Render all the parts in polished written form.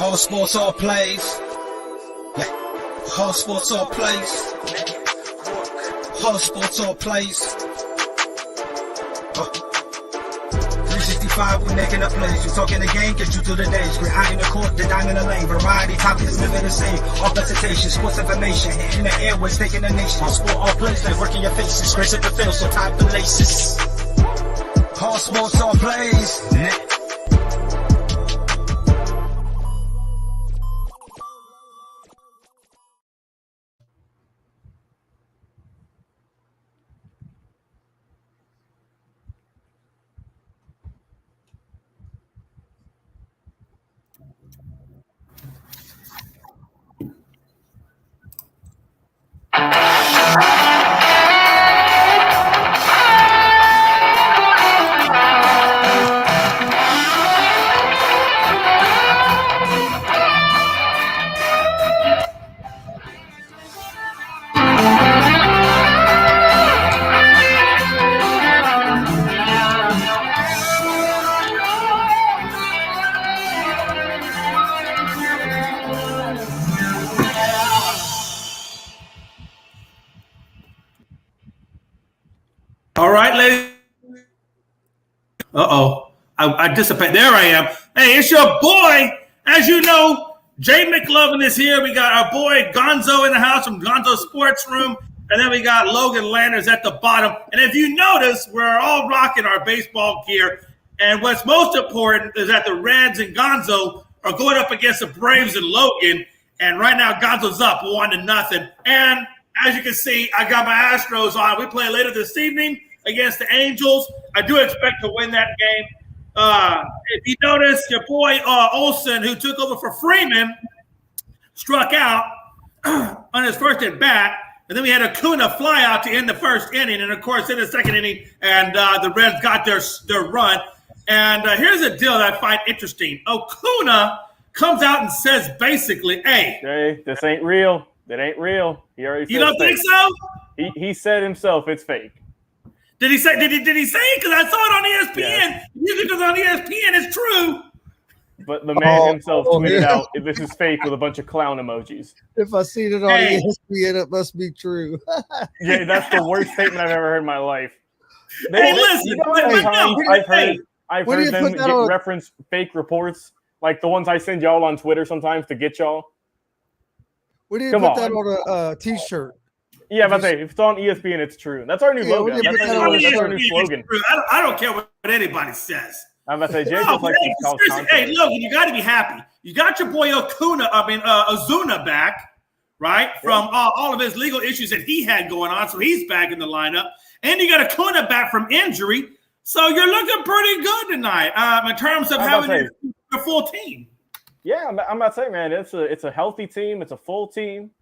All sports, all plays. Yeah. All sports, all plays. All sports, all plays. 365, we making up plays. You talking the game, get you through the days. We're high in the court, the dime in the lane. Variety, topics, living the same. All presentation, sports information. Hitting the airways, taking the nation. All sport, all plays, like working your faces. Grace at the field, so tie the laces. All sports, all plays. All right, ladies. I dissipate. There I am. Hey, it's your boy. As you know, Jay McLovin is here. We got our boy Gonzo in the house from Gonzo Sports Room. And then we got Logan Landers at the bottom. And if you notice, we're all rocking our baseball gear. And what's most important is that the Reds and Gonzo are going up against the Braves and Logan. And right now, Gonzo's up 1-0. And as you can see, I got my Astros on. We play later this evening against the Angels. I do expect to win that game. If you notice, your boy Olsen, who took over for Freeman, struck out on his first at bat. And then we had Acuna fly out to end the first inning. And, of course, in the second inning, and the Reds got their run. And here's a deal that I find interesting. Acuna comes out and says basically, hey, this ain't real. That ain't real. He already said you don't think so? He said himself it's fake. Did he say? Did he say it? Because I saw it on ESPN. Yes. Usually, because on ESPN, it's true. But the man himself tweeted out, "This is fake" with a bunch of clown emojis. If I seen it on ESPN, it must be true. Yeah, that's the worst statement I've ever heard in my life. Listen, I've heard them reference fake reports, like the ones I send y'all on Twitter sometimes to get y'all. We didn't put that on a T-shirt. Yeah, but if it's on ESPN, it's true. That's our new logo. That's our new slogan. I don't care what anybody says. I'm about to say, Jay just likes these calls. Hey, Logan, you got to be happy. You got your boy Ozuna back, right? From all of his legal issues that he had going on, so he's back in the lineup. And you got Acuna back from injury, so you're looking pretty good tonight in terms of having a full team. Yeah, I'm about to say, man, it's a healthy team. It's a full team.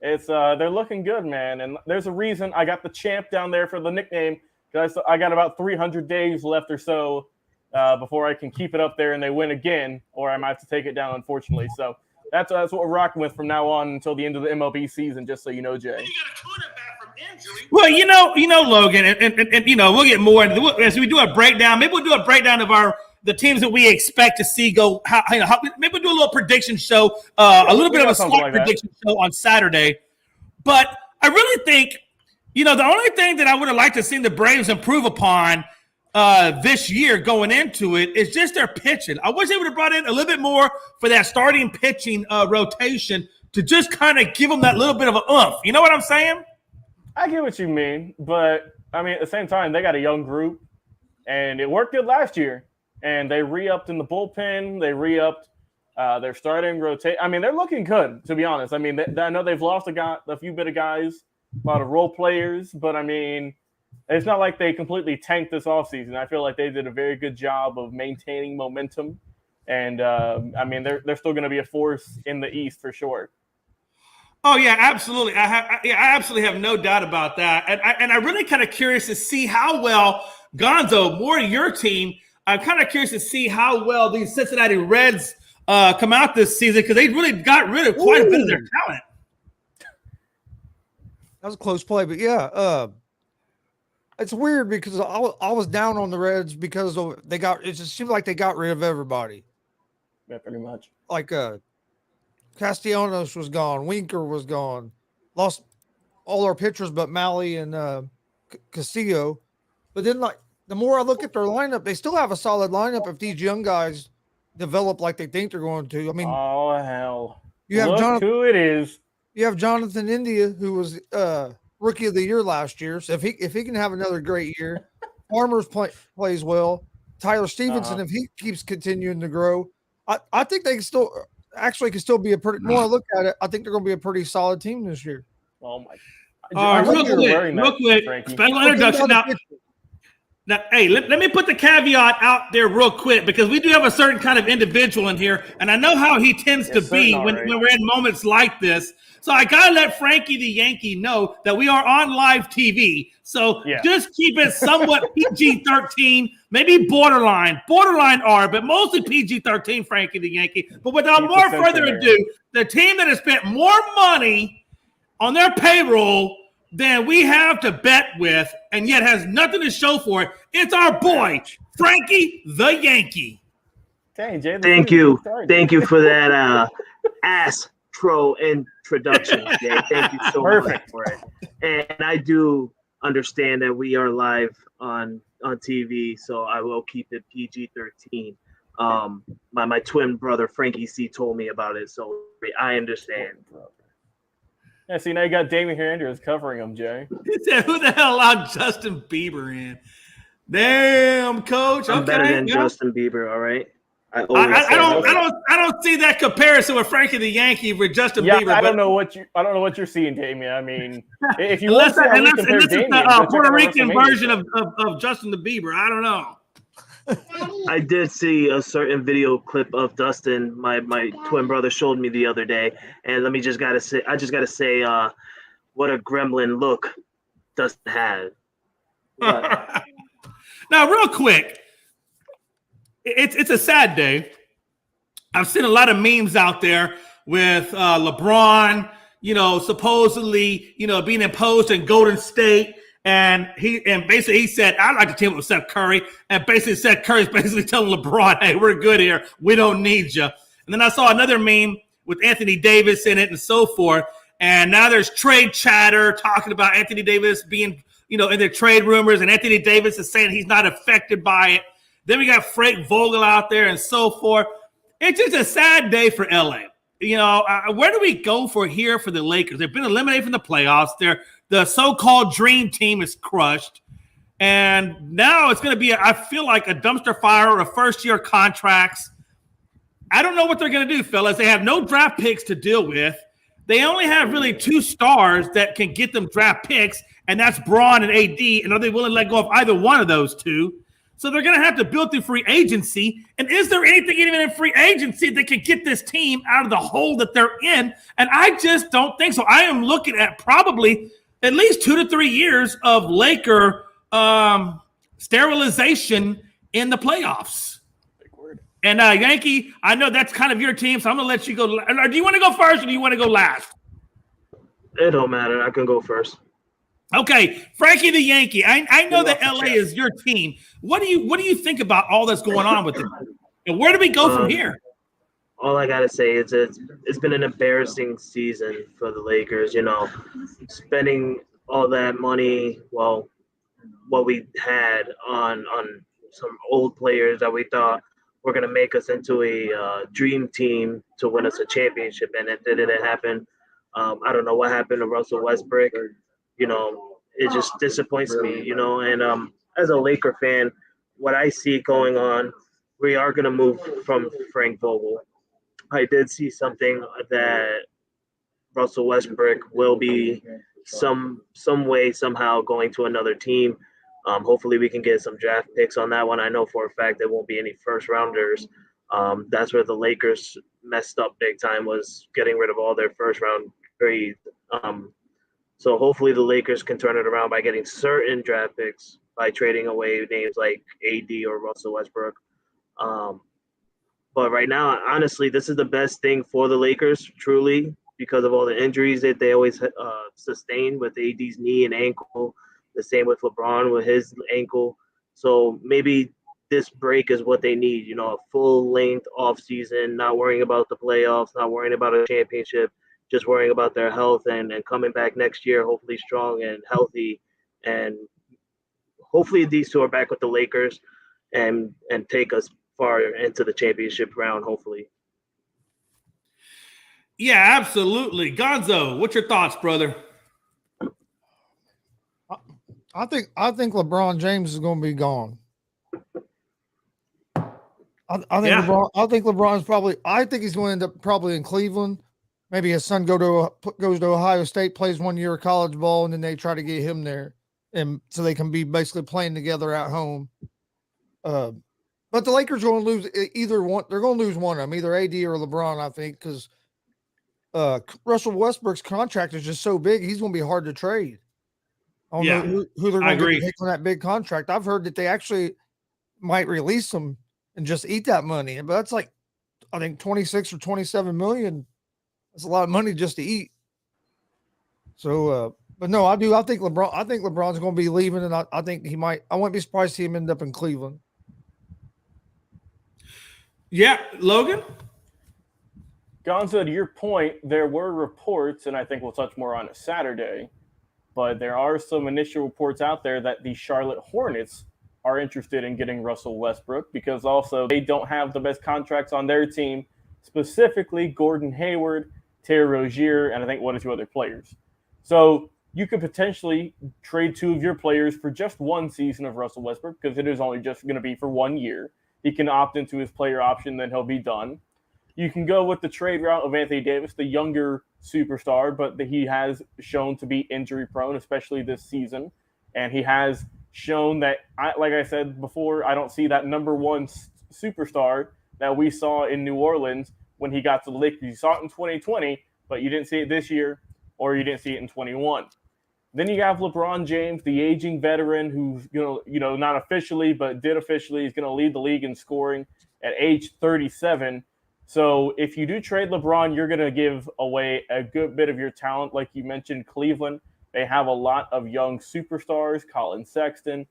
It's they're looking good, man. And there's a reason I got the champ down there for the nickname, because I got about 300 days left or so before I can keep it up there and they win again, or I might have to take it down, unfortunately. So that's what we're rocking with from now on until the end of the MLB season, just so you know, Jay. Well, you know, Logan, and you know, we'll get more as we do a breakdown. Maybe we'll do a breakdown of the teams that we expect to see go. Maybe we'll do a little prediction show, a little bit of a slot prediction show on Saturday. But I really think, you know, the only thing that I would have liked to see the Braves improve upon this year going into it is just their pitching. I wish they would have brought in a little bit more for that starting pitching rotation to just kind of give them that little bit of an oomph. You know what I'm saying? I get what you mean, but I mean, at the same time, they got a young group, and it worked good last year. And they re-upped in the bullpen. They re-upped their starting rotate. I mean, they're looking good, to be honest. I mean, I know they've lost a few bit of guys, a lot of role players, but I mean, it's not like they completely tanked this offseason. I feel like they did a very good job of maintaining momentum. And, I mean, they're still going to be a force in the East for sure. Oh, yeah, absolutely. I absolutely have no doubt about that. And I'm really kind of curious to see how well, Gonzo, more your team, I'm kind of curious to see how well these Cincinnati Reds come out this season, because they really got rid of quite a bit of their talent. That was a close play, but yeah, it's weird because I was down on the Reds because it just seemed like they got rid of everybody. Yeah, pretty much. Like Castellanos was gone. Winker was gone. Lost all our pitchers but Malley and Castillo. But then, like, the more I look at their lineup, they still have a solid lineup if these young guys develop like they think they're going to. I mean, oh hell, you have look who it is. You have Jonathan India, who was Rookie of the Year last year. So if he can have another great year, Farmers plays well. Tyler Stevenson, if he keeps continuing to grow, I think they can still be a pretty. More I look at it, I think they're going to be a pretty solid team this year. Oh my! Real quick, special introduction now, hey, let me put the caveat out there real quick because we do have a certain kind of individual in here, and I know how he tends to be when we're in moments like this. So I got to let Frankie the Yankee know that we are on live TV. So just keep it somewhat PG-13, maybe borderline R, but mostly PG-13, Frankie the Yankee. But without more further ado, the team that has spent more money on their payroll than we have to bet with and yet has nothing to show for it, it's our boy, Frankie the Yankee. Dang, Jay, Thank you for that Astro introduction, Jay. Thank you so much for it. And I do understand that we are live on TV, so I will keep it PG-13. My twin brother Frankie C told me about it, so I understand. Yeah, see, now you got Damian Andrews covering him, Jay. He said, who the hell allowed Justin Bieber in? Damn, coach. I'm better than Justin Bieber, all right? I don't see that comparison with Frankie the Yankee with Justin Bieber. I don't know what you're seeing, Damian. I mean, if you unless it's the Puerto Rican version of Justin the Bieber, I don't know. I did see a certain video clip of Dustin. My twin brother showed me the other day, and I just gotta say, what a gremlin look Dustin had. Now, real quick, it's a sad day. I've seen a lot of memes out there with LeBron, supposedly, being imposed in Golden State. And basically he said, I'd like to team up with Steph Curry. And basically Steph Curry's basically telling LeBron, hey, we're good here. We don't need you. And then I saw another meme with Anthony Davis in it and so forth. And now there's trade chatter talking about Anthony Davis being, in their trade rumors. And Anthony Davis is saying he's not affected by it. Then we got Frank Vogel out there and so forth. It's just a sad day for LA. Where do we go for here for the Lakers? They've been eliminated from the playoffs. The so-called dream team is crushed. And now it's going to be, I feel like, a dumpster fire of first-year contracts. I don't know what they're going to do, fellas. They have no draft picks to deal with. They only have really two stars that can get them draft picks, and that's Braun and AD. And are they willing to let go of either one of those two? So they're going to have to build through free agency. And is there anything even in free agency that can get this team out of the hole that they're in? And I just don't think so. I am looking at probably at least 2 to 3 years of Laker sterilization in the playoffs. Big word. And Yankee, I know that's kind of your team, so I'm going to let you go. Do you want to go first or do you want to go last? It don't matter. I can go first. Okay, Frankie the Yankee. I know that LA is your team. What do you think about all that's going on with it? And where do we go from here? All I gotta say is it's been an embarrassing season for the Lakers. Spending all that money, what we had on some old players that we thought were gonna make us into a dream team to win us a championship, and it didn't happen. I don't know what happened to Russell Westbrook. It just disappoints me, and as a Laker fan, what I see going on, we are going to move from Frank Vogel. I did see something that Russell Westbrook will be some way, somehow going to another team. Hopefully we can get some draft picks on that one. I know for a fact there won't be any first rounders. That's where the Lakers messed up big time, was getting rid of all their first round grades. So hopefully the Lakers can turn it around by getting certain draft picks by trading away names like AD or Russell Westbrook. But right now, honestly, this is the best thing for the Lakers, truly, because of all the injuries that they always sustain with AD's knee and ankle. The same with LeBron with his ankle. So maybe this break is what they need. You know, a full length off season, not worrying about the playoffs, not worrying about a championship, just worrying about their health and coming back next year, hopefully strong and healthy. And hopefully these two are back with the Lakers and take us far into the championship round, hopefully. Yeah, absolutely. Gonzo, what's your thoughts, brother? I think LeBron James is going to be gone. I think LeBron's probably. I think he's going to end up probably in Cleveland. Maybe his son goes to Ohio State, plays 1 year of college ball, and then they try to get him there, and so they can be basically playing together at home. But the Lakers are going to lose either one. They're going to lose one of them, either AD or LeBron. I think because Russell Westbrook's contract is just so big, he's going to be hard to trade. I don't know who they're going to take on that big contract. I've heard that they actually might release him and just eat that money. But that's like, I think 26 or 27 million. That's a lot of money just to eat. So, but no, I think LeBron's going to be leaving, and I think he might. I wouldn't be surprised to see him end up in Cleveland. Yeah, Logan? Gonzo, to your point, there were reports, and I think we'll touch more on it Saturday, but there are some initial reports out there that the Charlotte Hornets are interested in getting Russell Westbrook because also they don't have the best contracts on their team, specifically Gordon Hayward, Terry Rozier, and I think one or two other players. So you could potentially trade two of your players for just one season of Russell Westbrook because it is only just going to be for 1 year. He can opt into his player option, then he'll be done. You can go with the trade route of Anthony Davis, the younger superstar, but he has shown to be injury prone, especially this season. And he has shown that, like I said before, I don't see that number one superstar that we saw in New Orleans when he got to the Lakers. You saw it in 2020, but you didn't see it this year, or you didn't see it in 21. Then you have LeBron James, the aging veteran who's, not officially, but did officially, is going to lead the league in scoring at age 37. So if you do trade LeBron, you're going to give away a good bit of your talent. Like you mentioned, Cleveland, they have a lot of young superstars, Colin Sexton,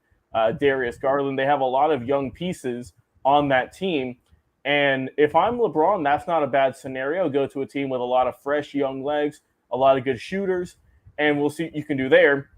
Darius Garland. They have a lot of young pieces on that team. And if I'm LeBron, that's not a bad scenario. Go to a team with a lot of fresh young legs, a lot of good shooters, and we'll see what you can do there.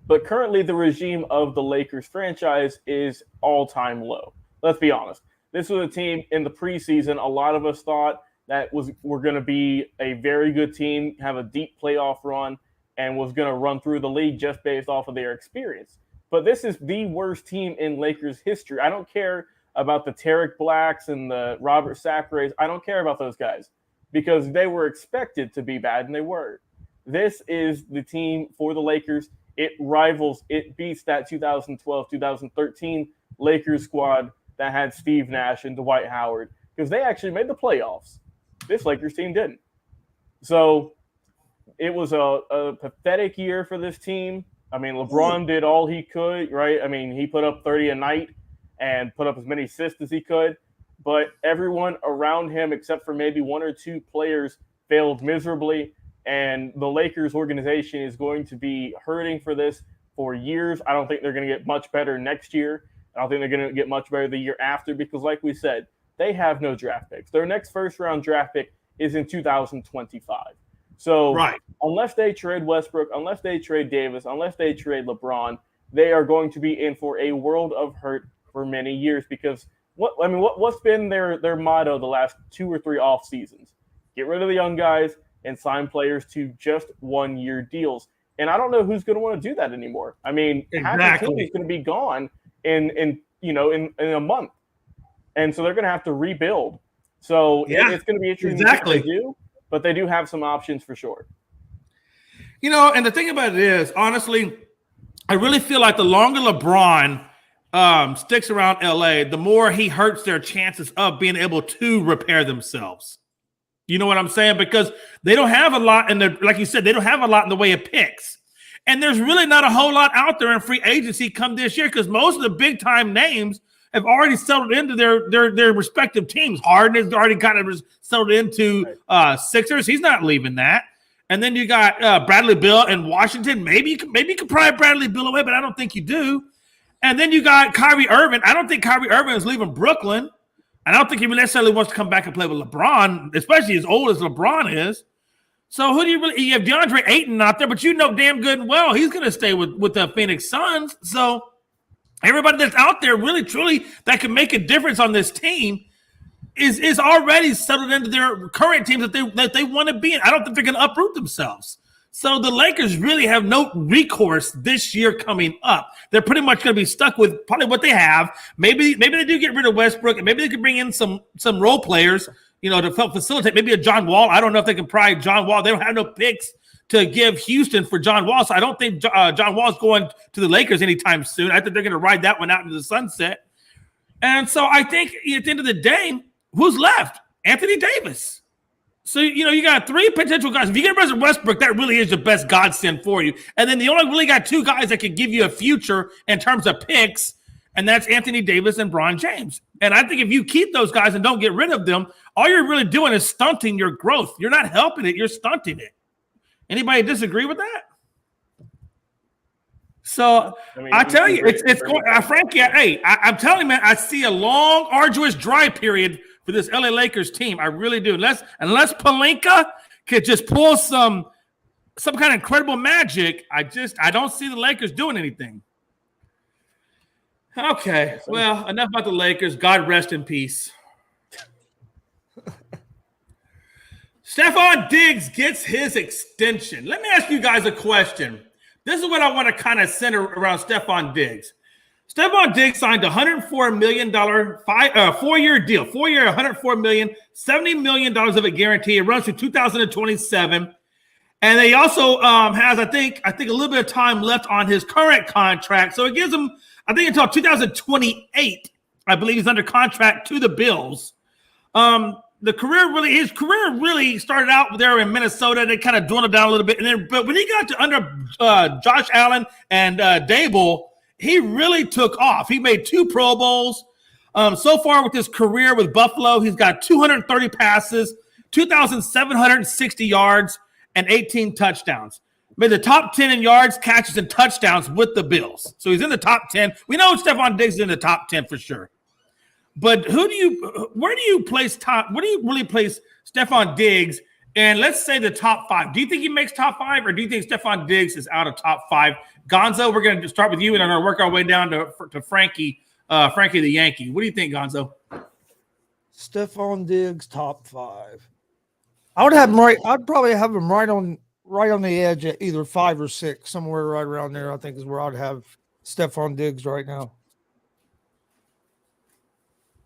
But currently the regime of the Lakers franchise is all-time low. Let's be honest. This was a team in the preseason. A lot of us thought that were going to be a very good team, have a deep playoff run, and was going to run through the league just based off of their experience. But this is the worst team in Lakers history. I don't care about the Tarek Blacks and the Robert Sacrays. I don't care about those guys because they were expected to be bad, and they were. This is the team for the Lakers. It beats that 2012-2013 Lakers squad that had Steve Nash and Dwight Howard because they actually made the playoffs. This Lakers team didn't. So it was a pathetic year for this team. I mean, LeBron did all he could, right? I mean, he put up 30 a night and put up as many assists as he could, but everyone around him, except for maybe one or two players, failed miserably. And the Lakers organization is going to be hurting for this for years. I don't think they're going to get much better next year. I don't think they're going to get much better the year after because, like we said, they have no draft picks. Their next first-round draft pick is in 2025. So unless they trade Westbrook, unless they trade Davis, unless they trade LeBron, they are going to be in for a world of hurt for many years because what's been their motto the last 2 or 3 off seasons? Get rid of the young guys and sign players to just 1-year deals. And I don't know who's going to want to do that anymore. I mean, half the team is going to be gone in a month. And so they're going to have to rebuild. So it's going to be interesting what they do, but they do have some options for sure. And the thing about it is, honestly, I really feel like the longer LeBron sticks around LA, the more he hurts their chances of being able to repair themselves. You know what I'm saying? Because they don't have a lot like you said, they don't have a lot in the way of picks. And there's really not a whole lot out there in free agency come this year because most of the big time names have already settled into their respective teams. Harden has already kind of settled into Sixers. He's not leaving that. And then you got Bradley Beal in Washington. Maybe you could pry Bradley Beal away, but I don't think you do. And then you got Kyrie Irving. I don't think Kyrie Irving is leaving Brooklyn. I don't think he necessarily wants to come back and play with LeBron, especially as old as LeBron is. So who do you really – you have DeAndre Ayton out there, but you know damn good and well he's going to stay with the Phoenix Suns. So everybody that's out there really, truly that can make a difference on this team is already settled into their current teams that they want to be in. I don't think they're going to uproot themselves. So the Lakers really have no recourse this year coming up. They're pretty much going to be stuck with probably what they have. Maybe they do get rid of Westbrook, and maybe they could bring in some role players, to help facilitate. Maybe a John Wall. I don't know if they can pry John Wall. They don't have no picks to give Houston for John Wall, so I don't think John Wall is going to the Lakers anytime soon. I think they're going to ride that one out into the sunset. And so I think at the end of the day, who's left? Anthony Davis. So, you got three potential guys. If you get rid of Westbrook, that really is the best godsend for you. And then you only really got two guys that can give you a future in terms of picks, and that's Anthony Davis and Bron James. And I think if you keep those guys and don't get rid of them, all you're really doing is stunting your growth. You're not helping it. You're stunting it. Anybody disagree with that? So I tell you, it's going, Frankie. Hey, I'm telling you, man, I see a long, arduous dry period for this LA Lakers team. I really do. Unless Pelinka could just pull some kind of incredible magic, I don't see the Lakers doing anything. Okay, well, enough about the Lakers. God rest in peace. Stephon Diggs gets his extension. Let me ask you guys a question. This is what I want to kind of center around Stephon Diggs. Stephon Diggs signed a $104 million 4-year deal. 4-year, $104 million, $70 million of a guarantee. It runs through 2027. And he also has, I think a little bit of time left on his current contract. So it gives him, I think, until 2028. I believe he's under contract to the Bills. His career really started out there in Minnesota, and it kind of dwindled down a little bit. But when he got to under Josh Allen and Dable, he really took off. He made 2 Pro Bowls. So far with his career with Buffalo, he's got 230 passes, 2,760 yards, and 18 touchdowns. Made the top 10 in yards, catches, and touchdowns with the Bills. So he's in the top 10. We know Stephon Diggs is in the top 10 for sure. But where do you place Stephon Diggs? And let's say the top 5. Do you think he makes top 5, or do you think Stephon Diggs is out of top 5? Gonzo, we're going to start with you, and I'm going to work our way down to Frankie the Yankee. What do you think, Gonzo? Stephon Diggs top 5. I would have him right. I'd probably have him right on the edge at either 5 or 6, somewhere right around there. I think is where I'd have Stephon Diggs right now.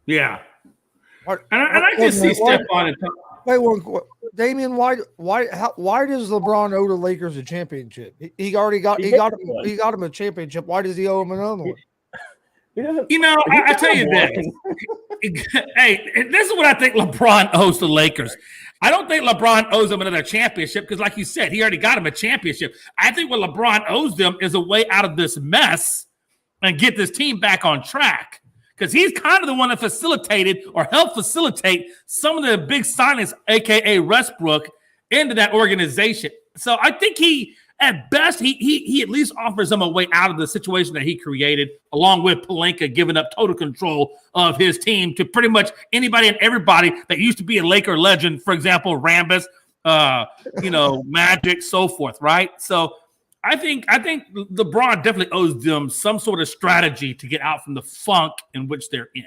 Yeah, and I can see Stephon. Wait, Damian, why does LeBron owe the Lakers a championship? He got him a championship. Why does he owe him another one? I tell you this. Hey, this is what I think LeBron owes the Lakers. I don't think LeBron owes them another championship because, like you said, he already got him a championship. I think what LeBron owes them is a way out of this mess and get this team back on track. Because he's kind of the one that facilitated or helped facilitate some of the big signings, a.k.a. Westbrook, into that organization. So I think at best, he at least offers them a way out of the situation that he created, along with Pelinka giving up total control of his team to pretty much anybody and everybody that used to be a Laker legend. For example, Rambus, Magic, so forth, right? So I think LeBron definitely owes them some sort of strategy to get out from the funk in which they're in.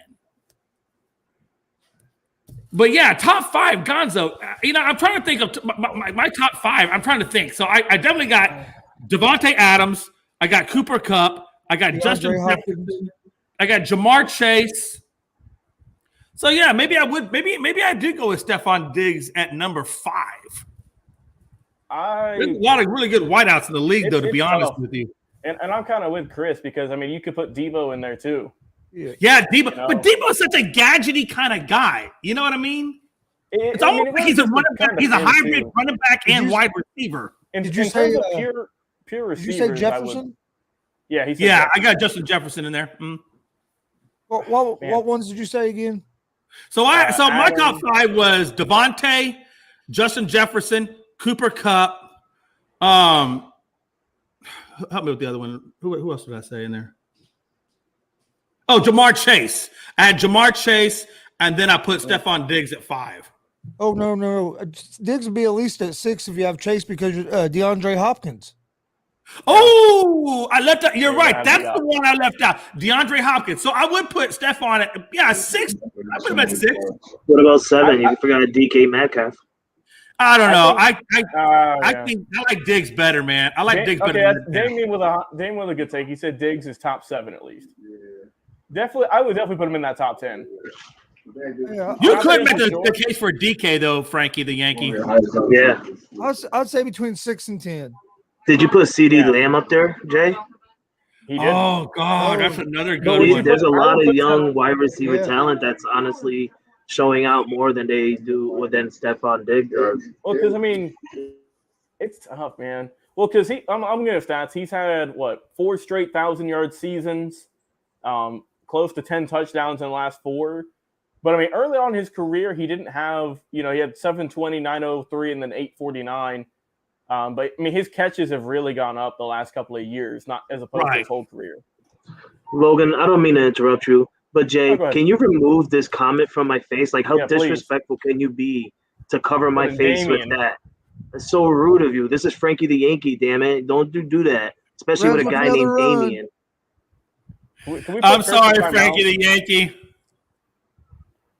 But yeah, top 5, Gonzo. I'm trying to think of my top 5. I'm trying to think. So I definitely got Devontae Adams. I got Cooper Kupp. I got Justin Jefferson. I got Jamar Chase. So yeah, maybe I did go with Stephon Diggs at number 5. There's a lot of really good wideouts in the league, though, to be honest with you. And I'm kind of with Chris because, you could put Debo in there, too. Yeah, Debo. But Debo's such a gadgety kind of guy. You know what I mean? It's almost like he's a running back. He's a hybrid running back and wide receiver. Did you say pure receivers? Did you say Jefferson? Yeah, he said Jefferson. I got Justin Jefferson in there. What ones did you say again? So my top 5 was Devontae, Justin Jefferson, Cooper Kupp. Help me with the other one. Who else did I say in there? Oh, Jamar Chase. I had Jamar Chase, and then I put Stephon Diggs at 5. Oh, no. Diggs would be at least at 6 if you have Chase because DeAndre Hopkins. Oh, I left out. You're right. That's the one I left out. DeAndre Hopkins. So I would put Stephon at 6. I put him at 6. What about 7? You forgot DK Metcalf. I don't know. I think I like Diggs better, man. I like Diggs better. Damien with a good take. He said Diggs is top 7 at least. Definitely, I would definitely put him in that top 10. Yeah, You could make the case for DK though, Frankie the Yankee. Yeah. I'd say between 6 and 10. Did you put CD Lamb up there, Jay? He did. Oh God, that's another good one. There's a lot of young wide receiver talent that's honestly showing out more than they do than Stephon Diggs does. Well, because I mean, it's tough, man. Well, because I'm gonna have stats. He's had 4 straight 1,000-yard seasons, close to 10 touchdowns in the last 4. But I mean, early on in his career, he didn't have, he had 720, 903, and then 849. But I mean, his catches have really gone up the last couple of years, not as opposed to his whole career. Logan, I don't mean to interrupt you, but Jay, can you remove this comment from my face? Like, how disrespectful can you be to cover my face with that? That's so rude of you. This is Frankie the Yankee, damn it. Don't do that, especially with a guy named Damien. I'm sorry, Frankie the Yankee.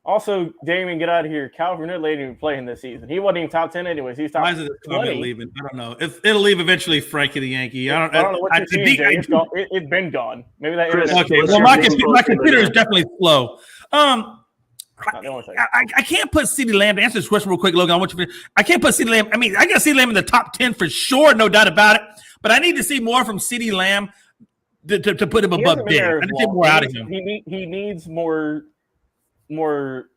Also, Damien, get out of here. Calvin Ridley didn't even play him this season. He wasn't even top 10 anyways. He's top 20. Why is it comment leaving? I don't know. It'll leave eventually, Frankie the Yankee. I don't know what you're seeing, Jay. It's been gone. Maybe that. Okay. Well, my computer is definitely slow. I can't put CeeDee Lamb to answer this question real quick, Logan. I can't put CeeDee Lamb. I mean, I got CeeDee Lamb in the top 10 for sure, no doubt about it. But I need to see more from CeeDee Lamb to put him above Diggs. I need to get more out of him. He needs more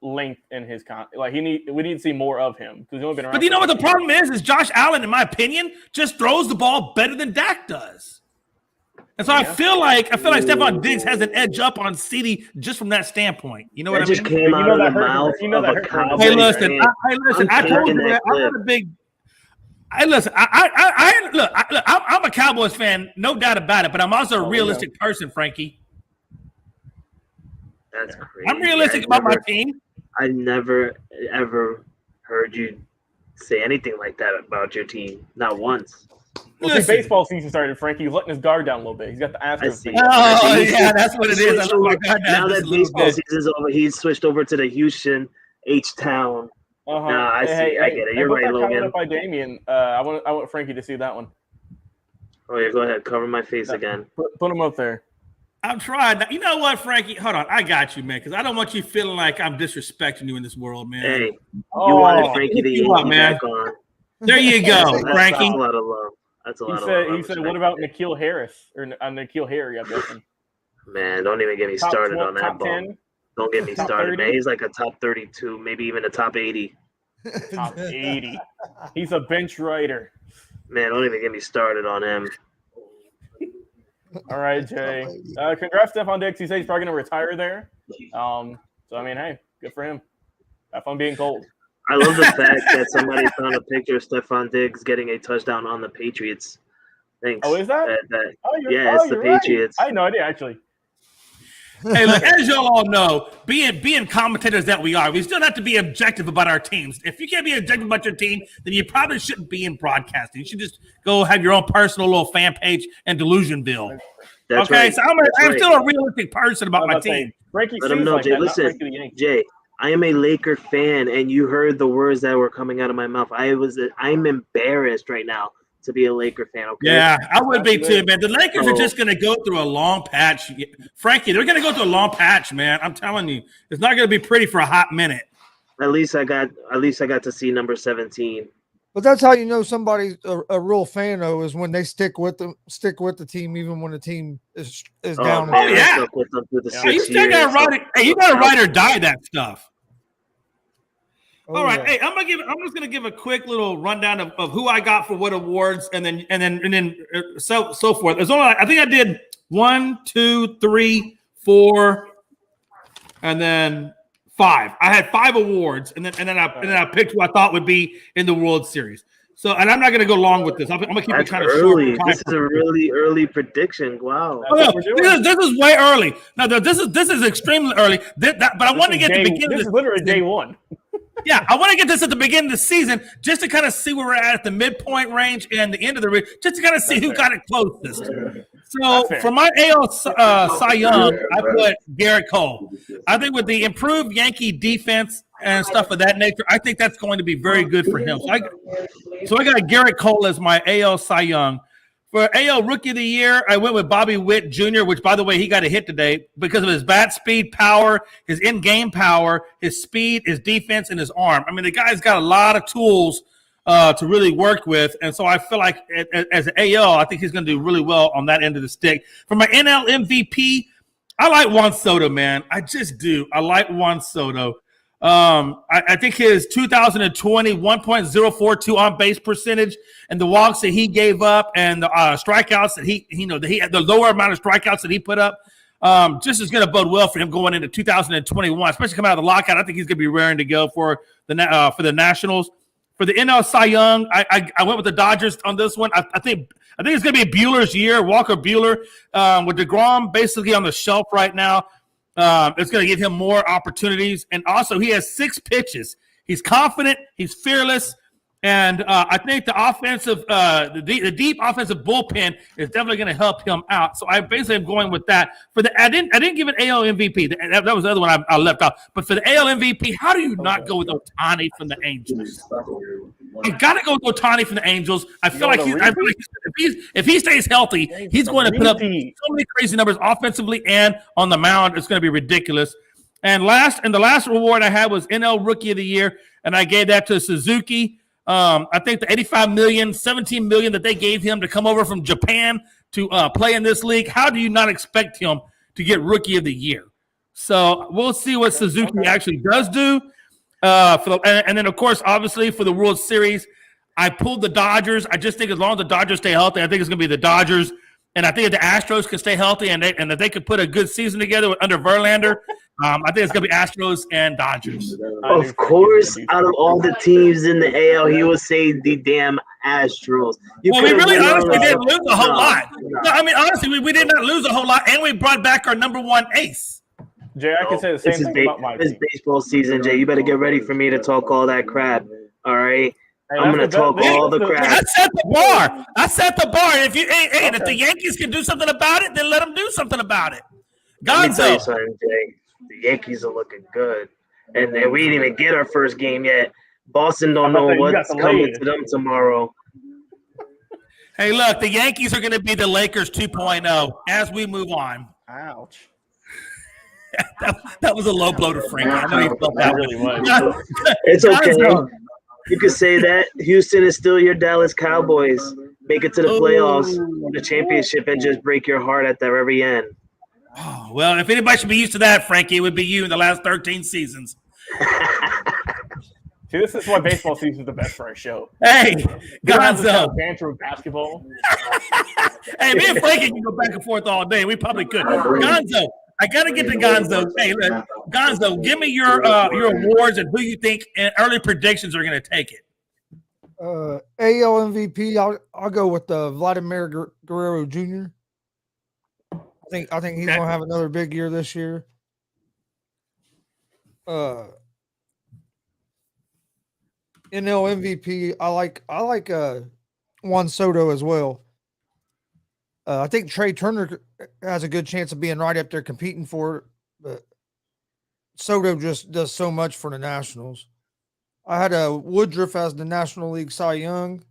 length in his we need to see more of him because he's only been around. But you know what the problem is Josh Allen, in my opinion, just throws the ball better than Dak does. And so I feel like Stephon Diggs has an edge up on CeeDee just from that standpoint. You know what I mean? Just came out of the mouth of a cowboy. Hey, listen. I told you that I'm not a big. Hey, listen. I'm a Cowboys fan, no doubt about it. But I'm also a realistic person, Frankie. That's crazy. I'm realistic about my team. I never ever heard you say anything like that about your team. Not once. Well, since baseball season started, Frankie, he's letting his guard down a little bit. He's got the Astros. Oh, yeah, that's what it is. Now that baseball season's over, he's switched over to the Houston H-Town. Nah, I see. I get it. You're right, Logan. Up by Damien. I want Frankie to see that one. Oh, yeah, go ahead. Cover my face again. Put him up there. I'm trying. You know what, Frankie? Hold on. I got you, man, because I don't want you feeling like I'm disrespecting you in this world, man. Hey, you wanted Frankie to get back on. There you go, Frankie. That's a lot of love. That's a lot of love. He said, what about N'Keal Harris? Or N'Keal Harry, I'm guessing. Man, don't even get me started on that ball. Don't get me started, man. He's like a top 32, maybe even a top 80. Top 80. He's a bench rider. Man, don't even get me started on him. All right, Jay. Congrats, Stephon Diggs. He said he's probably going to retire there. So, I mean, hey, good for him. Have fun being cold. I love the fact that somebody found a picture of Stephon Diggs getting a touchdown on the Patriots. Thanks. Oh, is that? It's the Patriots. I had no idea, actually. Hey, look, as y'all all know, being commentators that we are, we still have to be objective about our teams. If you can't be objective about your team, then you probably shouldn't be in broadcasting. You should just go have your own personal little fan page and Delusionville. That's okay, right. so I'm still a realistic person about my team. Frankie Let them know, Jay. Listen, Jay, I am a Laker fan, and you heard the words that were coming out of my mouth. I'm embarrassed right now to be a Laker fan, okay? Yeah, I would be too, man. The Lakers are just going to go through a long patch. Frankie, they're going to go through a long patch, man. I'm telling you. It's not going to be pretty for a hot minute. At least I got to see number 17. But that's how you know somebody's a real fan, though, is when they stick with the team, even when the team is down. Man, yeah. You still got to ride it. Hey, you got to ride or die that stuff. All right, hey, I'm just gonna give a quick little rundown of who I got for what awards, and then so forth. There's only, I think I did 1, 2, 3, 4, and then 5. I had 5 awards, and then I picked who I thought would be in the World Series. So, and I'm not going to go long with this. I'm going to keep it kind of early. short. This is a really early prediction. Wow. Oh, no, this is way early. No, this is extremely early. But I want to get to the beginning. This is literally day one. Yeah, I want to get this at the beginning of the season just to kind of see where we're at the midpoint range and the end of the range, just to kind of see who got it closest. So for my AL Cy Young, I put Garrett Cole. I think with the improved Yankee defense and stuff of that nature, I think that's going to be very good for him. So I got Garrett Cole as my AL Cy Young. For AL Rookie of the Year, I went with Bobby Witt Jr., which, by the way, he got a hit today because of his bat speed, power, his in-game power, his speed, his defense, and his arm. I mean, the guy's got a lot of tools to really work with, and so I feel like as an AL, I think he's going to do really well on that end of the stick. For my NL MVP, I like Juan Soto, man. I just do. I like Juan Soto. I think his 2020 1.042 on base percentage and the walks that he gave up and the strikeouts that he had the lower amount of strikeouts that he put up just is going to bode well for him going into 2021, especially coming out of the lockout. I think he's going to be raring to go for the Nationals. For the NL Cy Young, I went with the Dodgers on this one. I think it's going to be Buehler's year, Walker Buehler, with DeGrom basically on the shelf right now. It's going to give him more opportunities. And also, he has 6 pitches. He's confident. He's fearless. And I think the offensive, the deep offensive bullpen is definitely going to help him out. So I basically am going with that. I didn't give an AL MVP. That was the other one I left out. But for the AL MVP, how do you not go with Ohtani from the Angels? You got to go with Ohtani from the Angels. I feel like if he stays healthy, he's going to put up so many crazy numbers offensively and on the mound. It's going to be ridiculous. And the last reward I had was NL Rookie of the Year, and I gave that to Suzuki. I think the $85 million, $17 million that they gave him to come over from Japan to play in this league, how do you not expect him to get Rookie of the Year? So we'll see what Suzuki actually does do. And then, of course, obviously for the World Series, I pulled the Dodgers. I just think as long as the Dodgers stay healthy, I think it's going to be the Dodgers. And I think if the Astros can stay healthy and that they could put a good season together under Verlander, I think it's going to be Astros and Dodgers. Of course, out of all the teams in the AL, he would say the damn Astros. We really honestly didn't lose a whole lot. No, I mean, honestly, we did not lose a whole lot, and we brought back our number one ace. Jay, I can say the same thing about my team. It's baseball season, Jay. You better get ready for me to talk all that crap, all right? I'm going to talk all the crap. I set the bar. And if the Yankees can do something about it, then let them do something about it. Let me tell you Gonzo. something, Jay. The Yankees are looking good. And we didn't even get our first game yet. Boston don't know what's coming to them tomorrow. Hey, look, the Yankees are going to be the Lakers 2.0 as we move on. Ouch. that was a low blow to Frank. I know he felt that really was. It's okay. You could say that. Houston is still your Dallas Cowboys. Make it to the playoffs, the championship, and just break your heart at the very end. Oh, well, if anybody should be used to that, Frankie, it would be you in the last 13 seasons. See, this is why baseball season is the best for our show. Hey, Gonzo. Banter with basketball. Hey, me and Frankie can go back and forth all day. We probably could. Gonzo, I got to get to Gonzo. Hey, look, Gonzo, give me your awards and who you think and early predictions are going to take it. AL MVP, I'll go with Vladimir Guerrero Jr. I think he's gonna have another big year this year. NL MVP, I like Juan Soto as well. I think Trey Turner has a good chance of being right up there competing for it, but Soto just does so much for the Nationals. I had Woodruff as the National League Cy Young.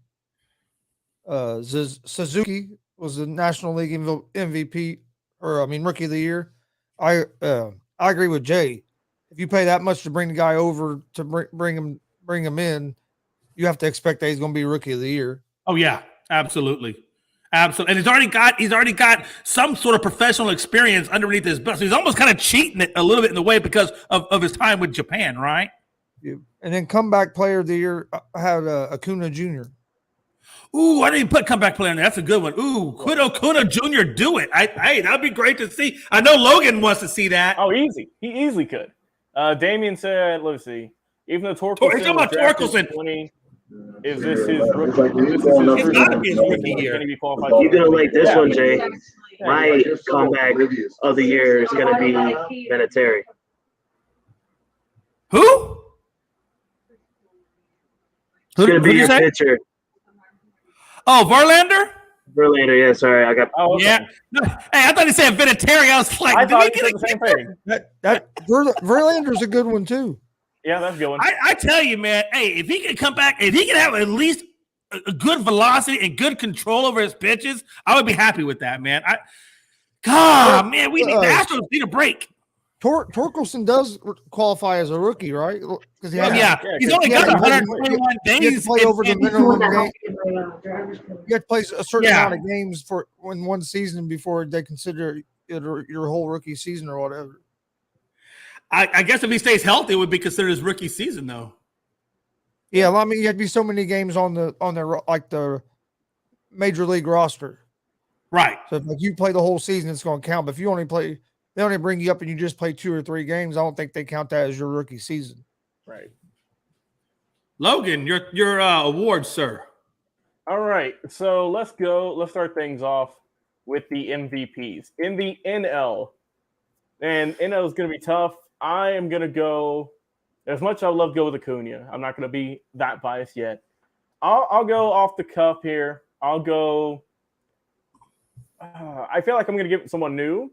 Suzuki was the National League MVP, Rookie of the Year. I agree with Jay. If you pay that much to bring the guy over to bring him in, you have to expect that he's going to be Rookie of the Year. Oh yeah, absolutely. Absolutely. And he's already got some sort of professional experience underneath his belt. So he's almost kind of cheating it a little bit in the way because of his time with Japan, right? Yeah. And then comeback player of the year, I had Acuna Jr. Ooh, I didn't put comeback player in there. That's a good one. Ooh, could Acuna Jr. do it? Hey, that'd be great to see. I know Logan wants to see that. Oh, easy. He easily could. Damien said, let's see. Even though Torkelson talking about Torkelson. Is this his rookie? This is his It's gotta be his rookie year. Can he be qualified? You're gonna like this Yeah. one, Jay. My comeback of the year is gonna be Vinatieri. Who? It's gonna be Who'd you your say? pitcher, Oh, Verlander? Verlander. Yeah, sorry, I got. Oh, okay. Yeah. No, hey, I thought he said Vinatieri. I was like, I did we thought you get said the same thing. Verlander's a good one too. Yeah, that's a good one. I tell you, man, hey, if he can come back, if he can have at least a good velocity and good control over his pitches, I would be happy with that, man. God, man, we need the Astros need a break. Torkelson does qualify as a rookie, right? Because He's only got 121 days. You have to play over the minimum game. You have to play a certain amount of games for in one season before they consider it your whole rookie season or whatever. I guess if he stays healthy, it would be considered his rookie season, though. Yeah, well, I mean, you have to be so many games on the major league roster, right? So if you play the whole season, it's going to count. But if you only play, they only bring you up and you just play 2 or 3 games. I don't think they count that as your rookie season. Right. Logan, your award, sir. All right, so let's go. Let's start things off with the MVPs in the NL, and NL is going to be tough. I am going to go. As much as I love to go with Acuna, I'm not going to be that biased yet. I'll go off the cuff here. I'll go. I feel like I'm going to give it to someone new.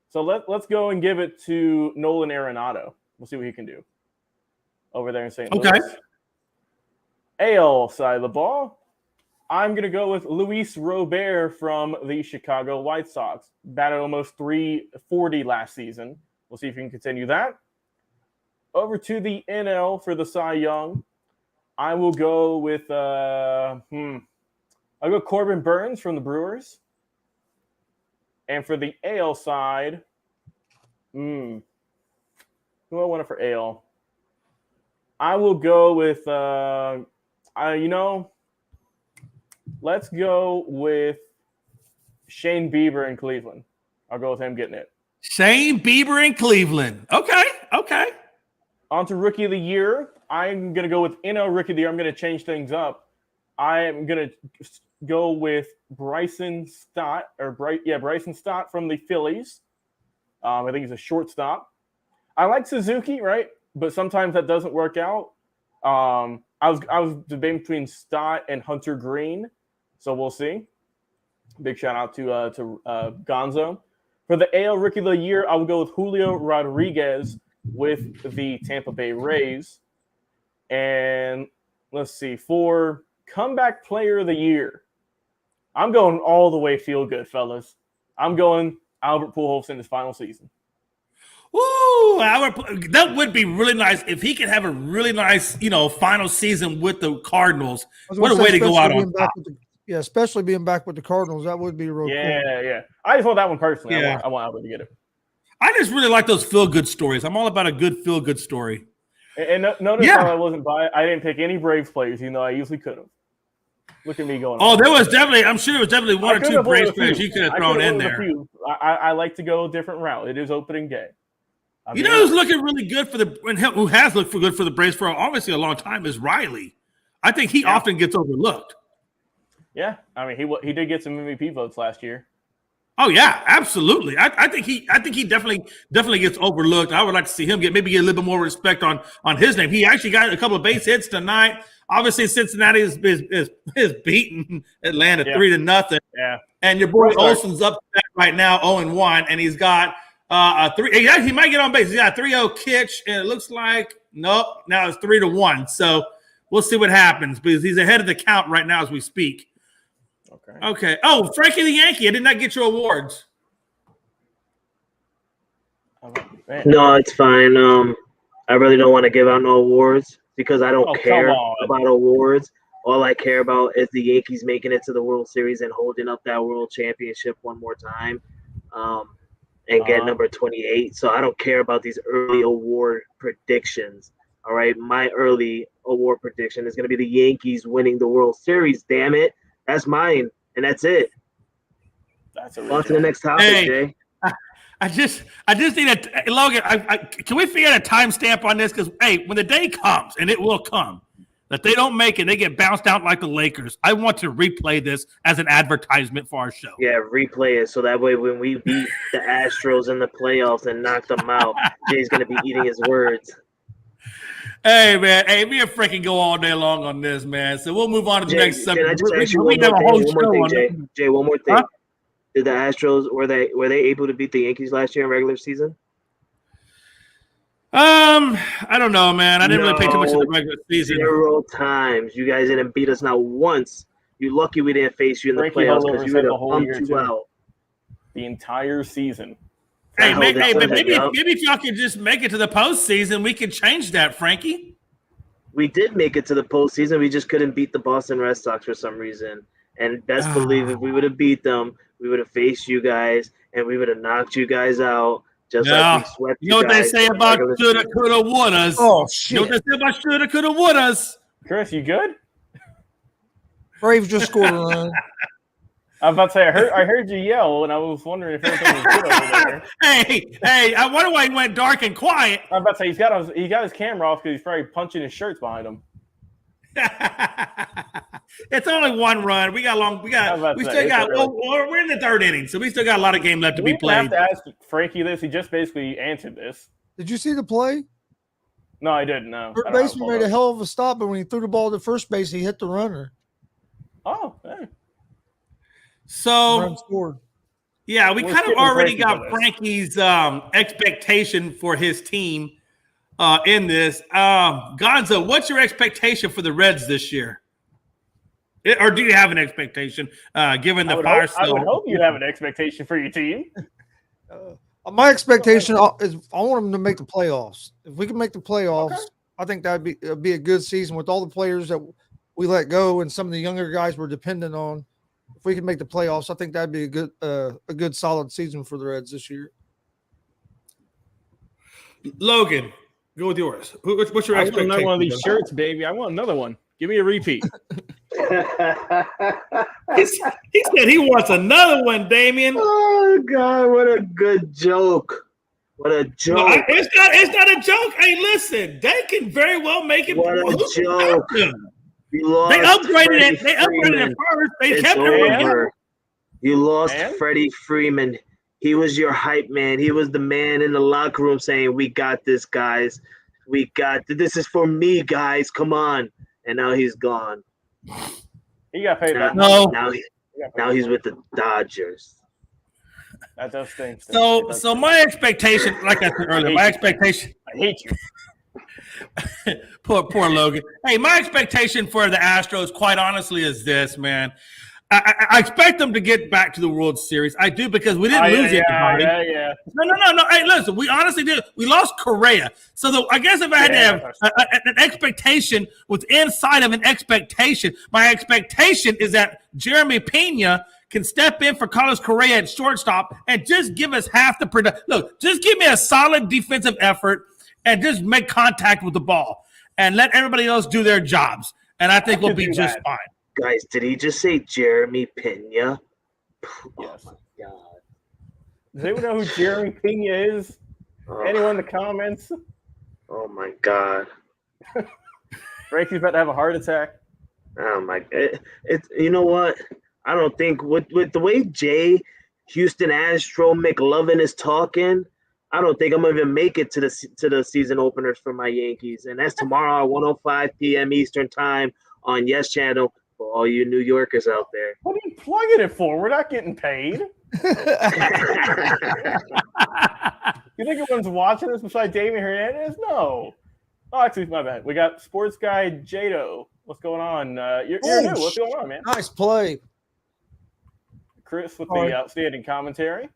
So let's go and give it to Nolan Arenado. We'll see what he can do over there in St. Louis. Okay. AL side of the ball, I'm going to go with Luis Robert from the Chicago White Sox. Batted almost 340 last season. We'll see if he can continue that. Over to the NL for the Cy Young. I will go with I'll go Corbin Burns from the Brewers. And for the AL side, who I want it for AL? I will go with let's go with Shane Bieber in Cleveland. I'll go with him getting it. Shane Bieber in Cleveland. Okay. On to Rookie of the Year. I'm going to go with NL Rookie of the Year. I'm going to change things up. I am going to go with Bryson Stott from the Phillies. I think he's a shortstop. I like Suzuki, right? But sometimes that doesn't work out. I was debating between Stott and Hunter Green, so we'll see. Big shout out to Gonzo. For the AL Rookie of the Year, I will go with Julio Rodriguez with the Tampa Bay Rays. And let's see, for Comeback Player of the Year, I'm going all the way feel good, fellas. I'm going Albert Pujols in his final season. Woo! That would be really nice if he could have a really nice, final season with the Cardinals. What a way to go out on top. Especially being back with the Cardinals. That would be real cool. Yeah. I just want that one personally. Yeah. I want Albert to get it. I just really like those feel-good stories. I'm all about a good feel-good story. And notice how I wasn't biased. I didn't pick any Braves players, even though I usually could have. Look at me going. Oh, there was definitely. I'm sure there was definitely one or two Braves players you could have thrown in there. I like to go a different route. It is opening day. Who's looking really good who has looked good for the Braves for obviously a long time is Riley. I think he often gets overlooked. Yeah, I mean he did get some MVP votes last year. Oh yeah, absolutely. I think he definitely gets overlooked. I would like to see him get a little bit more respect on his name. He actually got a couple of base hits tonight. Obviously, Cincinnati is beating Atlanta 3-0. Yeah, and your boy Olsen's up right now 0-1, and he's got a 3. He might get on base. He's got a 3-0 Kitch, and it looks like nope. Now it's 3-1. So we'll see what happens because he's ahead of the count right now as we speak. Okay. Oh, Frankie the Yankee. I did not get your awards. No, it's fine. I really don't want to give out no awards because I don't care about awards. All I care about is the Yankees making it to the World Series and holding up that World Championship one more time and get number 28. So I don't care about these early award predictions. All right. My early award prediction is going to be the Yankees winning the World Series. Damn it. That's mine. And that's it. That's on to the next topic, Jay. I just need Logan. Can we figure out a timestamp on this? Because when the day comes, and it will come, that they don't make it, they get bounced out like the Lakers. I want to replay this as an advertisement for our show. Yeah, replay it so that way when we beat the Astros in the playoffs and knock them out, Jay's going to be eating his words. Hey, man. Hey, me and Frankie go all day long on this, man. So we'll move on to the next subject. Can I just ask you one more thing, Jay? One more thing. Huh? Did the Astros, were they able to beat the Yankees last year in regular season? I don't know, man. I didn't really pay too much of the regular season. 0 times. You guys didn't beat us not once. You're lucky we didn't face you in the playoffs because you would have bumped you out. The entire season. Hey, maybe if y'all could just make it to the postseason, we could change that, Frankie. We did make it to the postseason. We just couldn't beat the Boston Red Sox for some reason. And best believe if we would have beat them, we would have faced you guys, and we would have knocked you guys out. Just like we swept you know what they say about shoulda, coulda, wouldas. Oh, shit. You know what they say about shoulda, coulda, wouldas. Chris, you good? Braves just scored a run. I was about to say, I heard you yell, and I was wondering if everything was good over there. Hey, I wonder why he went dark and quiet. I was about to say, he got his camera off because he's probably punching his shirts behind him. It's only one run. We're in the third inning, so we still got a lot of game left to be played. I have to ask Frankie this. He just basically answered this. Did you see the play? No, I didn't. No. Third baseman made a hell of a stop, but when he threw the ball to first base, he hit the runner. Oh, hey. So, yeah, we kind of already got Frankie's expectation for his team in this. Gonzo, what's your expectation for the Reds this year? Or do you have an expectation given the fire sale? I would hope you'd have an expectation for your team. My expectation is I want them to make the playoffs. If we can make the playoffs, I think that'd be a good season with all the players that we let go and some of the younger guys we're dependent on. If we can make the playoffs, I think that'd be a good solid season for the Reds this year. Logan, go with yours. What's your expectation? I want another one of these shirts, baby. I want another one. Give me a repeat. He said he wants another one, Damien. Oh, God, what a good joke. What a joke. No, it's not a joke. Hey, listen, they can very well make it. What a joke. They upgraded it. They upgraded it first. They kept it over. You lost Freddie Freeman. He was your hype man. He was the man in the locker room saying, "We got this, guys. This is for me, guys. Come on." And now he's gone. He got paid. Now he's with the Dodgers. That does stink. So my expectation, like I said earlier, I hate you. Poor Logan. Hey, my expectation for the Astros, quite honestly, is this, man. I expect them to get back to the World Series. I do, because we didn't lose anybody. Yeah. No. Hey, listen, we honestly did. We lost Correa. So I guess if I had to have an expectation with inside of an expectation, my expectation is that Jeremy Pena can step in for Carlos Correa at shortstop and just give us half the production. Look, just give me a solid defensive effort and just make contact with the ball and let everybody else do their jobs. And I think we'll be just fine. Guys, did he just say Jeremy Pena? Yes. Oh, my God. Does anyone know who Jeremy Pena is? Anyone in the comments? Oh, my God. Frankie's about to have a heart attack. Oh, my God. You know what? I don't think with the way Houston Astro McLovin is talking, I don't think I'm going to even make it to the season openers for my Yankees. And that's tomorrow at 1:05 p.m. Eastern time on Yes Channel. For all you New Yorkers out there. What are you plugging it for? We're not getting paid. You think anyone's watching this besides Damien Hernandez? No. Oh, actually, my bad. We got sports guy Jado. What's going on? You're new. What's going on, man? Nice play. Chris with the outstanding commentary.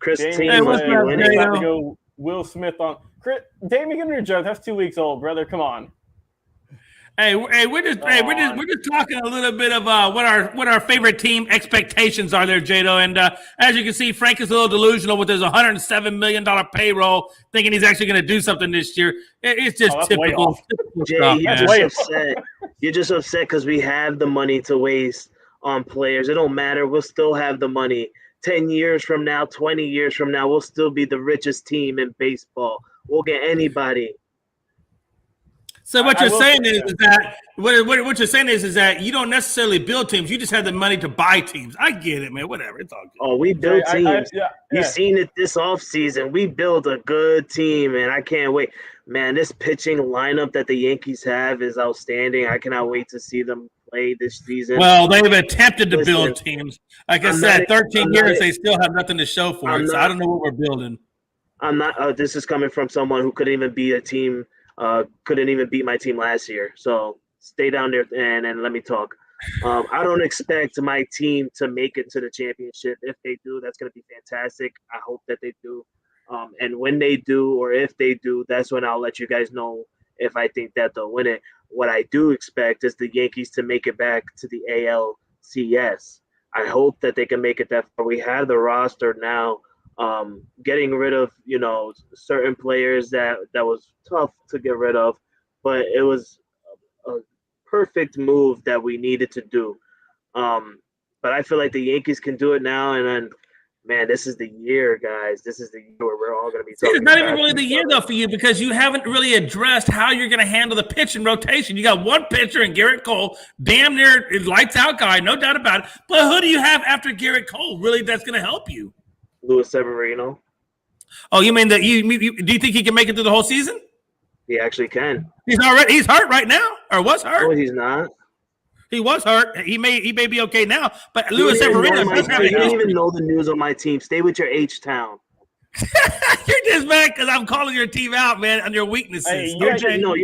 Chris Damien about to go Will Smith on. Chris, Damien, give me your joke. That's 2 weeks old, brother. Come on. Hey, we're just talking a little bit of what our favorite team expectations are there, Jado. And as you can see, Frank is a little delusional with his $107 million payroll, thinking he's actually going to do something this year. It's just typical Jay, stuff, you're just upset because we have the money to waste on players. It don't matter. We'll still have the money. 10 years from now, 20 years from now, we'll still be the richest team in baseball. We'll get anybody. So what you're saying is that what you're saying is that you don't necessarily build teams. You just have the money to buy teams. I get it, man. Whatever. It's all good. Oh, we build teams. You've seen it this offseason. We build a good team, and I can't wait. Man, this pitching lineup that the Yankees have is outstanding. I cannot wait to see them play this season. Well, they've attempted to build teams. Like I said, 13 years, they still have nothing to show for it. So I don't know what we're building. I'm not. This is coming from someone who couldn't even beat a team. Couldn't even beat my team last year. So stay down there and let me talk. I don't expect my team to make it to the championship. If they do, that's going to be fantastic. I hope that they do. And when they do, or if they do, that's when I'll let you guys know if I think that they'll win it. What I do expect is the Yankees to make it back to the ALCS. I hope that they can make it that far. We have the roster now. Getting rid of, certain players that was tough to get rid of, but it was a perfect move that we needed to do. But I feel like the Yankees can do it now, and then, man, this is the year, guys. This is the year where we're all going to be talking. It's not even really the year, though, for you, because you haven't really addressed how you're going to handle the pitch and rotation. You got one pitcher in Garrett Cole, damn near lights out guy, no doubt about it. But who do you have after Garrett Cole, really, that's going to help you? Luis Severino. Oh, you mean that do you think he can make it through the whole season? He actually can. He's hurt right now, or was hurt. No, he's not. He was hurt. He may be okay now, but Luis Severino doesn't even know the news on my team. Stay with your H-Town. You're just mad because I'm calling your team out, man, on your weaknesses. Hey, you're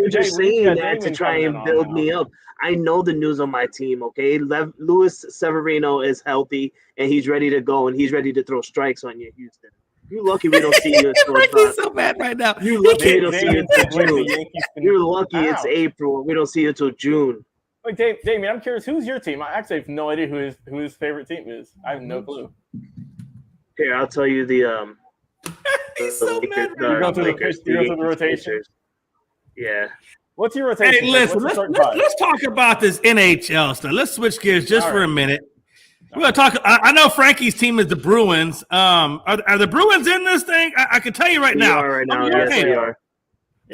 just saying that to try and build me up. I know the news on my team, okay? Luis Severino is healthy, and he's ready to go, and he's ready to throw strikes on you, Houston. You lucky we don't see you until Frankie's so mad right now. You lucky we don't see you until June. You're lucky it's April. We don't see you until June. Like, Damien, I'm curious, who's your team? I actually have no idea who his favorite team is. I have no clue. Here, I'll tell you the He's so mad. You're going through the rotation. Yeah. What's your rotation? Hey, listen, let's talk about this NHL stuff. Let's switch gears just for a minute. We're gonna talk. I know Frankie's team is the Bruins. Are the Bruins in this thing? I can tell you right now. Yes, we are.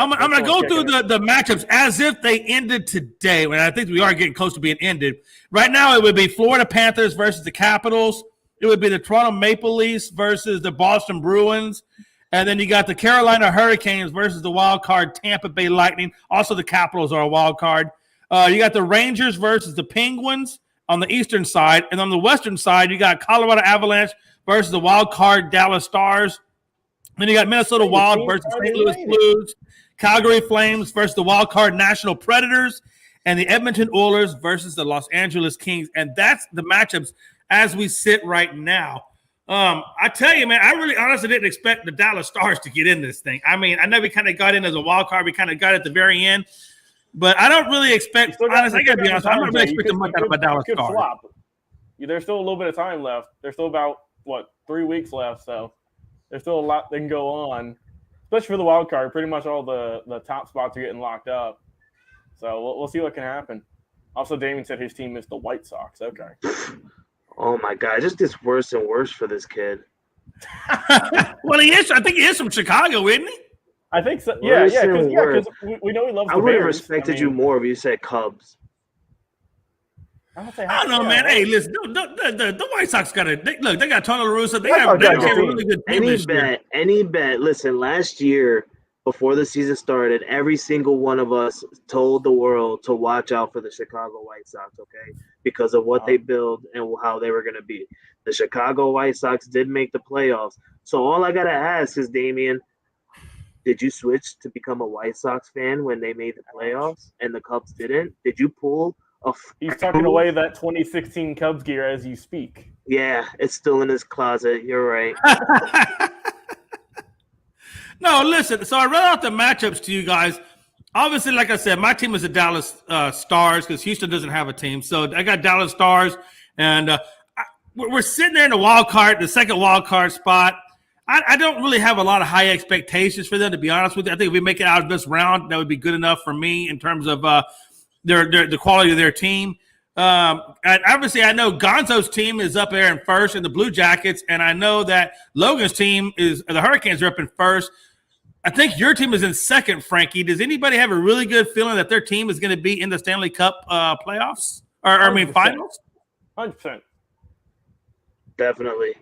I'm going to go through the matchups as if they ended today. And I think we are getting close to being ended. Right now, it would be Florida Panthers versus the Capitals. It would be the Toronto Maple Leafs versus the Boston Bruins. And then you got the Carolina Hurricanes versus the wild card Tampa Bay Lightning. Also, the Capitals are a wild card. You got the Rangers versus the Penguins on the eastern side. And on the western side, you got Colorado Avalanche versus the wild card Dallas Stars. Then you got Minnesota Wild versus St. Louis Blues. Calgary Flames versus the wild card National Predators, and the Edmonton Oilers versus the Los Angeles Kings. And that's the matchups as we sit right now. I tell you, man, I really honestly didn't expect the Dallas Stars to get in this thing. I mean, I know we kind of got in as a wild card. We kind of got at the very end. But I don't really expect – honestly, I got to be honest, I'm not really expecting much out of my Dallas Stars. There's still a little bit of time left. There's still about, 3 weeks left. So there's still a lot that can go on. Especially for the wild card, pretty much all the top spots are getting locked up. So we'll see what can happen. Also, Damien said his team is the White Sox. Okay. Oh, my God. It just gets worse and worse for this kid. Well, he is. I think he is from Chicago, isn't he? I think so. Yeah, because we know he loves the Bears. I would have respected you more if you said Cubs. I don't know, man. Hey, listen, the White Sox got to look. They got Tony La Russa. They have a really good team. Any bet. Listen, last year before the season started, every single one of us told the world to watch out for the Chicago White Sox, okay, because of what they build and how they were going to be. The Chicago White Sox did make the playoffs. So all I gotta ask is, Damien, did you switch to become a White Sox fan when they made the playoffs and the Cubs didn't? Did you pull? He's tucking away that 2016 Cubs gear as you speak. Yeah, it's still in his closet. You're right. No, listen. So I read out the matchups to you guys. Obviously, like I said, my team is the Dallas Stars because Houston doesn't have a team. So I got Dallas Stars, and we're sitting there in the second wild card spot. I don't really have a lot of high expectations for them, to be honest with you. I think if we make it out of this round, that would be good enough for me in terms of the quality of their team. And obviously, I know Gonzo's team is up there in first in the Blue Jackets, and I know that Logan's team the Hurricanes are up in first. I think your team is in second, Frankie. Does anybody have a really good feeling that their team is going to be in the Stanley Cup playoffs? Finals? 100%. Definitely.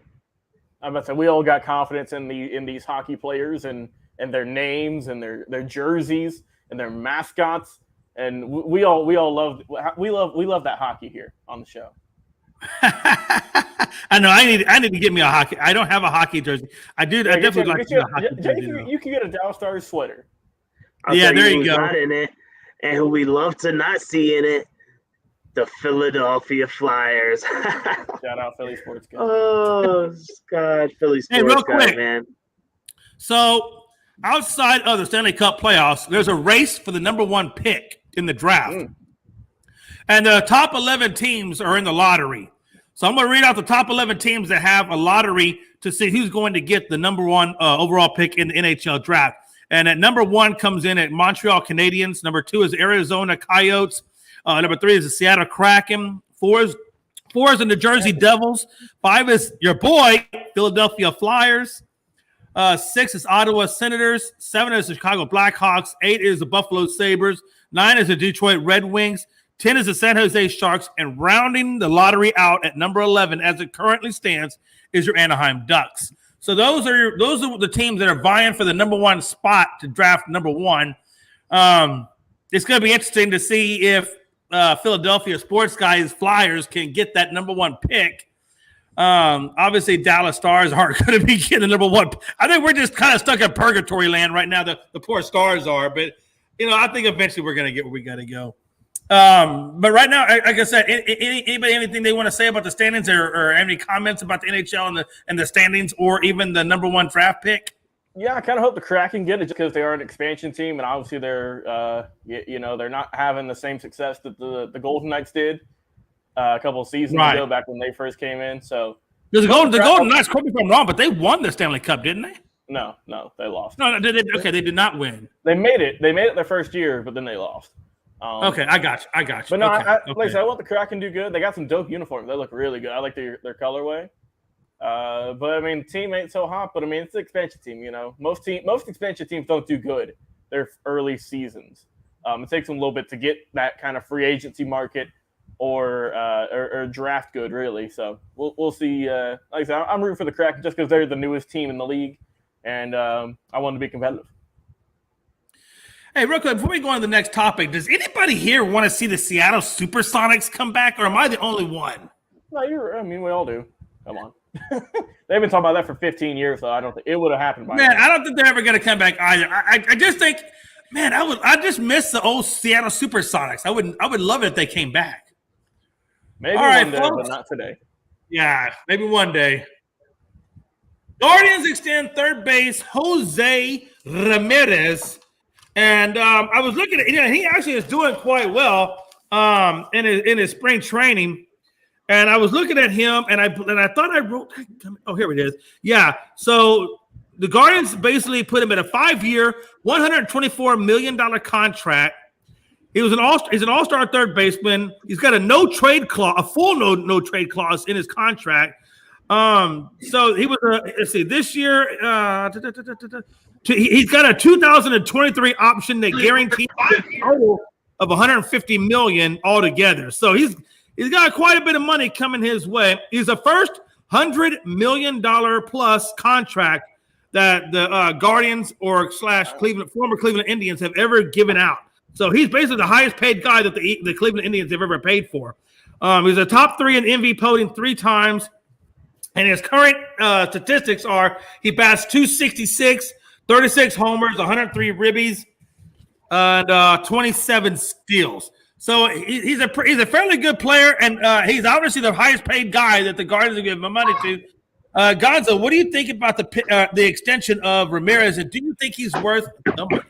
I'm about to say we all got confidence in these hockey players and their names and their jerseys and their mascots, and we all love that hockey here on the show. I know. I need to get me a hockey. I don't have a hockey jersey. I do. I definitely like to get a hockey jersey. You can get a Dallas Stars sweater. Yeah, there you go. Not in it, and who we love to not see in it, the Philadelphia Flyers. Shout out Philly sports guy. Oh God, Philly sports hey, real guy, quick, man. So outside of the Stanley Cup playoffs, there's a race for the number 1 pick in the draft. And the top 11 teams are in the lottery. So I'm going to read out the top 11 teams that have a lottery to see who's going to get the number 1 overall pick in the NHL draft. And at number 1 comes in at Montreal Canadiens. Number 2 is Arizona Coyotes. Number 3 is the Seattle Kraken. 4 is the New Jersey Devils. 5 is your boy, Philadelphia Flyers. 6 is Ottawa Senators. 7 is the Chicago Blackhawks. 8 is the Buffalo Sabres. 9 is the Detroit Red Wings. 10 is the San Jose Sharks, and rounding the lottery out at number 11, as it currently stands, is your Anaheim Ducks. So those are the teams that are vying for the number 1 spot to draft number 1. It's going to be interesting to see if Philadelphia sports guys Flyers can get that number 1 pick. Obviously, Dallas Stars aren't going to be getting the number 1. I think we're just kind of stuck in purgatory land right now. The poor Stars are, but I think eventually we're going to get where we got to go. But right now, like I said, anybody anything they want to say about the standings or any comments about the NHL and the standings or even the number 1 draft pick? Yeah, I kind of hope the Kraken get it just because they are an expansion team, and obviously they're they're not having the same success that the Golden Knights did a couple of seasons ago back when they first came in. So the Golden Knights, correct me if I'm wrong, but they won the Stanley Cup, didn't they? No, they lost. No, they did not win. They made it their first year, but then they lost. Okay, I got you. But no, like I said, I want the Kraken to do good. They got some dope uniforms. They look really good. I like their colorway. But I mean, team ain't so hot. But I mean, it's an expansion team. Most expansion teams don't do good their early seasons. It takes them a little bit to get that kind of free agency market or draft good, really. So we'll see. Like I said, I'm rooting for the Kraken just because they're the newest team in the league, and I want to be competitive. Hey, real quick, before we go on to the next topic, does anybody here want to see the Seattle Supersonics come back, or am I the only one? No, we all do. Come on. They've been talking about that for 15 years, so I don't think it would have happened by now. I don't think they're ever going to come back either. I just think, man, I just miss the old Seattle Supersonics. I would love it if they came back. Maybe one day, but not today. Yeah, maybe one day. Guardians extend third base Jose Ramirez. And I was looking at, he actually is doing quite well in his spring training. And I was looking at him, and I thought I wrote. Oh, here it is. Yeah. So the Guardians basically put him in a 5-year, $124 million contract. He's an all-star third baseman. He's got a no-trade clause, a full no-trade clause in his contract. So he was let's see, this year he's got a 2023 option that guarantees a total of $150 million altogether. So he's got quite a bit of money coming his way. He's the first $100 million plus contract that the Guardians or former Cleveland Indians have ever given out. So he's basically the highest paid guy that the Cleveland Indians have ever paid for. He's a top 3 in MVP voting 3 times. And his current statistics are he bats .266, 36 homers, 103 ribbies, and 27 steals. So he's a fairly good player, and he's obviously the highest paid guy that the Guardians are giving money to. Gonzo, what do you think about the extension of Ramirez, and do you think he's worth the money?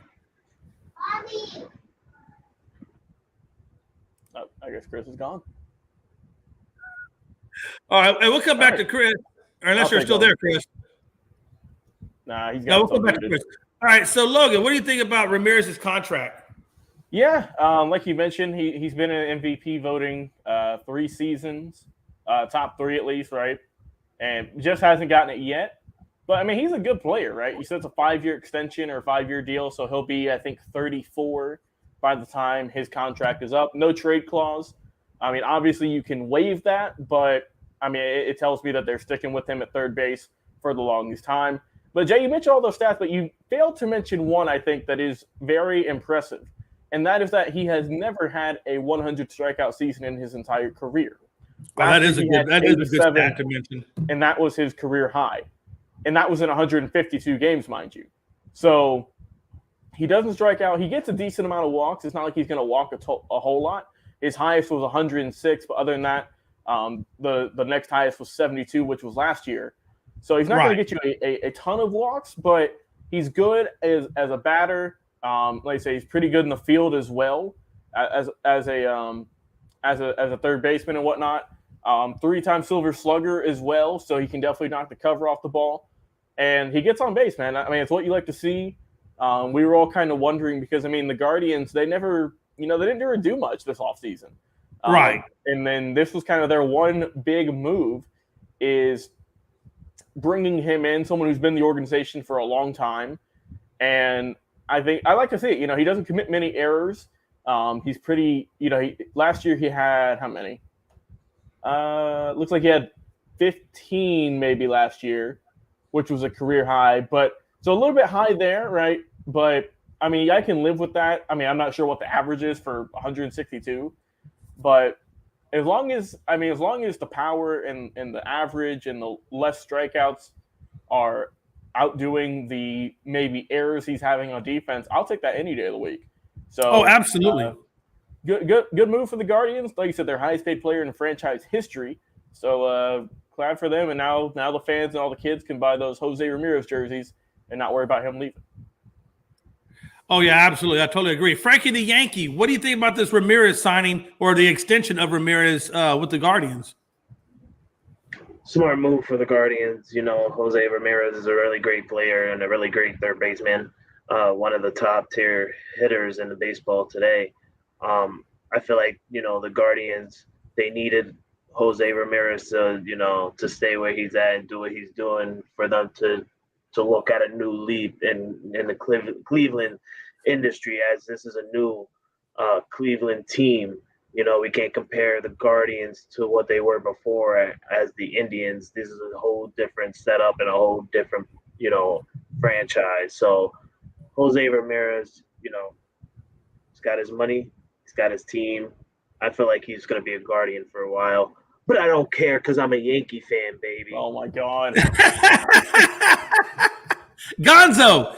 I guess Chris is gone. All right, we'll come back to Chris, unless you're still there, Chris. Nah, he's got. No, we'll come back to Chris. All right, so Logan, what do you think about Ramirez's contract? Yeah, like you mentioned, he's been in MVP voting 3 seasons, top 3 at least, right? And just hasn't gotten it yet. But, I mean, he's a good player, right? You said it's a 5-year extension or a 5-year deal, so he'll be, I think, 34 by the time his contract is up. No trade clause. I mean, obviously you can waive that, but, I mean, it tells me that they're sticking with him at third base for the longest time. But, Jay, you mentioned all those stats, but you failed to mention one, I think, that is very impressive, and that is that he has never had a 100 strikeout season in his entire career. That is a good stat to mention. And that was his career high. And that was in 152 games, mind you. So he doesn't strike out. He gets a decent amount of walks. It's not like he's going to walk a whole lot. His highest was 106, but other than that, the next highest was 72, which was last year. So he's not going to get you a ton of walks, but he's good as a batter. Like I say, he's pretty good in the field as well as a third baseman and whatnot. 3-time Silver Slugger as well, so he can definitely knock the cover off the ball. And he gets on base, man. I mean, it's what you like to see. We were all kind of wondering because, I mean, the Guardians, they never, they didn't really do much this offseason. Right. And then this was kind of their one big move is bringing him in, someone who's been in the organization for a long time. And I think I like to see it. He doesn't commit many errors. He's pretty, last year he had how many? Looks like he had 15 maybe last year, which was a career high. But so a little bit high there, right? But I mean, I can live with that. I mean, I'm not sure what the average is for 162, but as long as the power and the average and the less strikeouts are outdoing the maybe errors he's having on defense, I'll take that any day of the week. So, absolutely. Good move for the Guardians. Like you said, their highest paid player in franchise history. So glad for them. And now the fans and all the kids can buy those Jose Ramirez jerseys and not worry about him leaving. Oh, yeah, absolutely. I totally agree. Frankie the Yankee, what do you think about this Ramirez signing or the extension of Ramirez with the Guardians? Smart move for the Guardians. Jose Ramirez is a really great player and a really great third baseman. One of the top tier hitters in the baseball today. I feel like, the Guardians, they needed Jose Ramirez to stay where he's at and do what he's doing for them to look at a new leap in the Cleveland industry, as this is a new Cleveland team. We can't compare the Guardians to what they were before as the Indians. This is a whole different setup and a whole different, franchise. So Jose Ramirez, he's got his money. He's got his team. I feel like he's going to be a Guardian for a while. But I don't care because I'm a Yankee fan, baby. Oh, my God. Gonzo.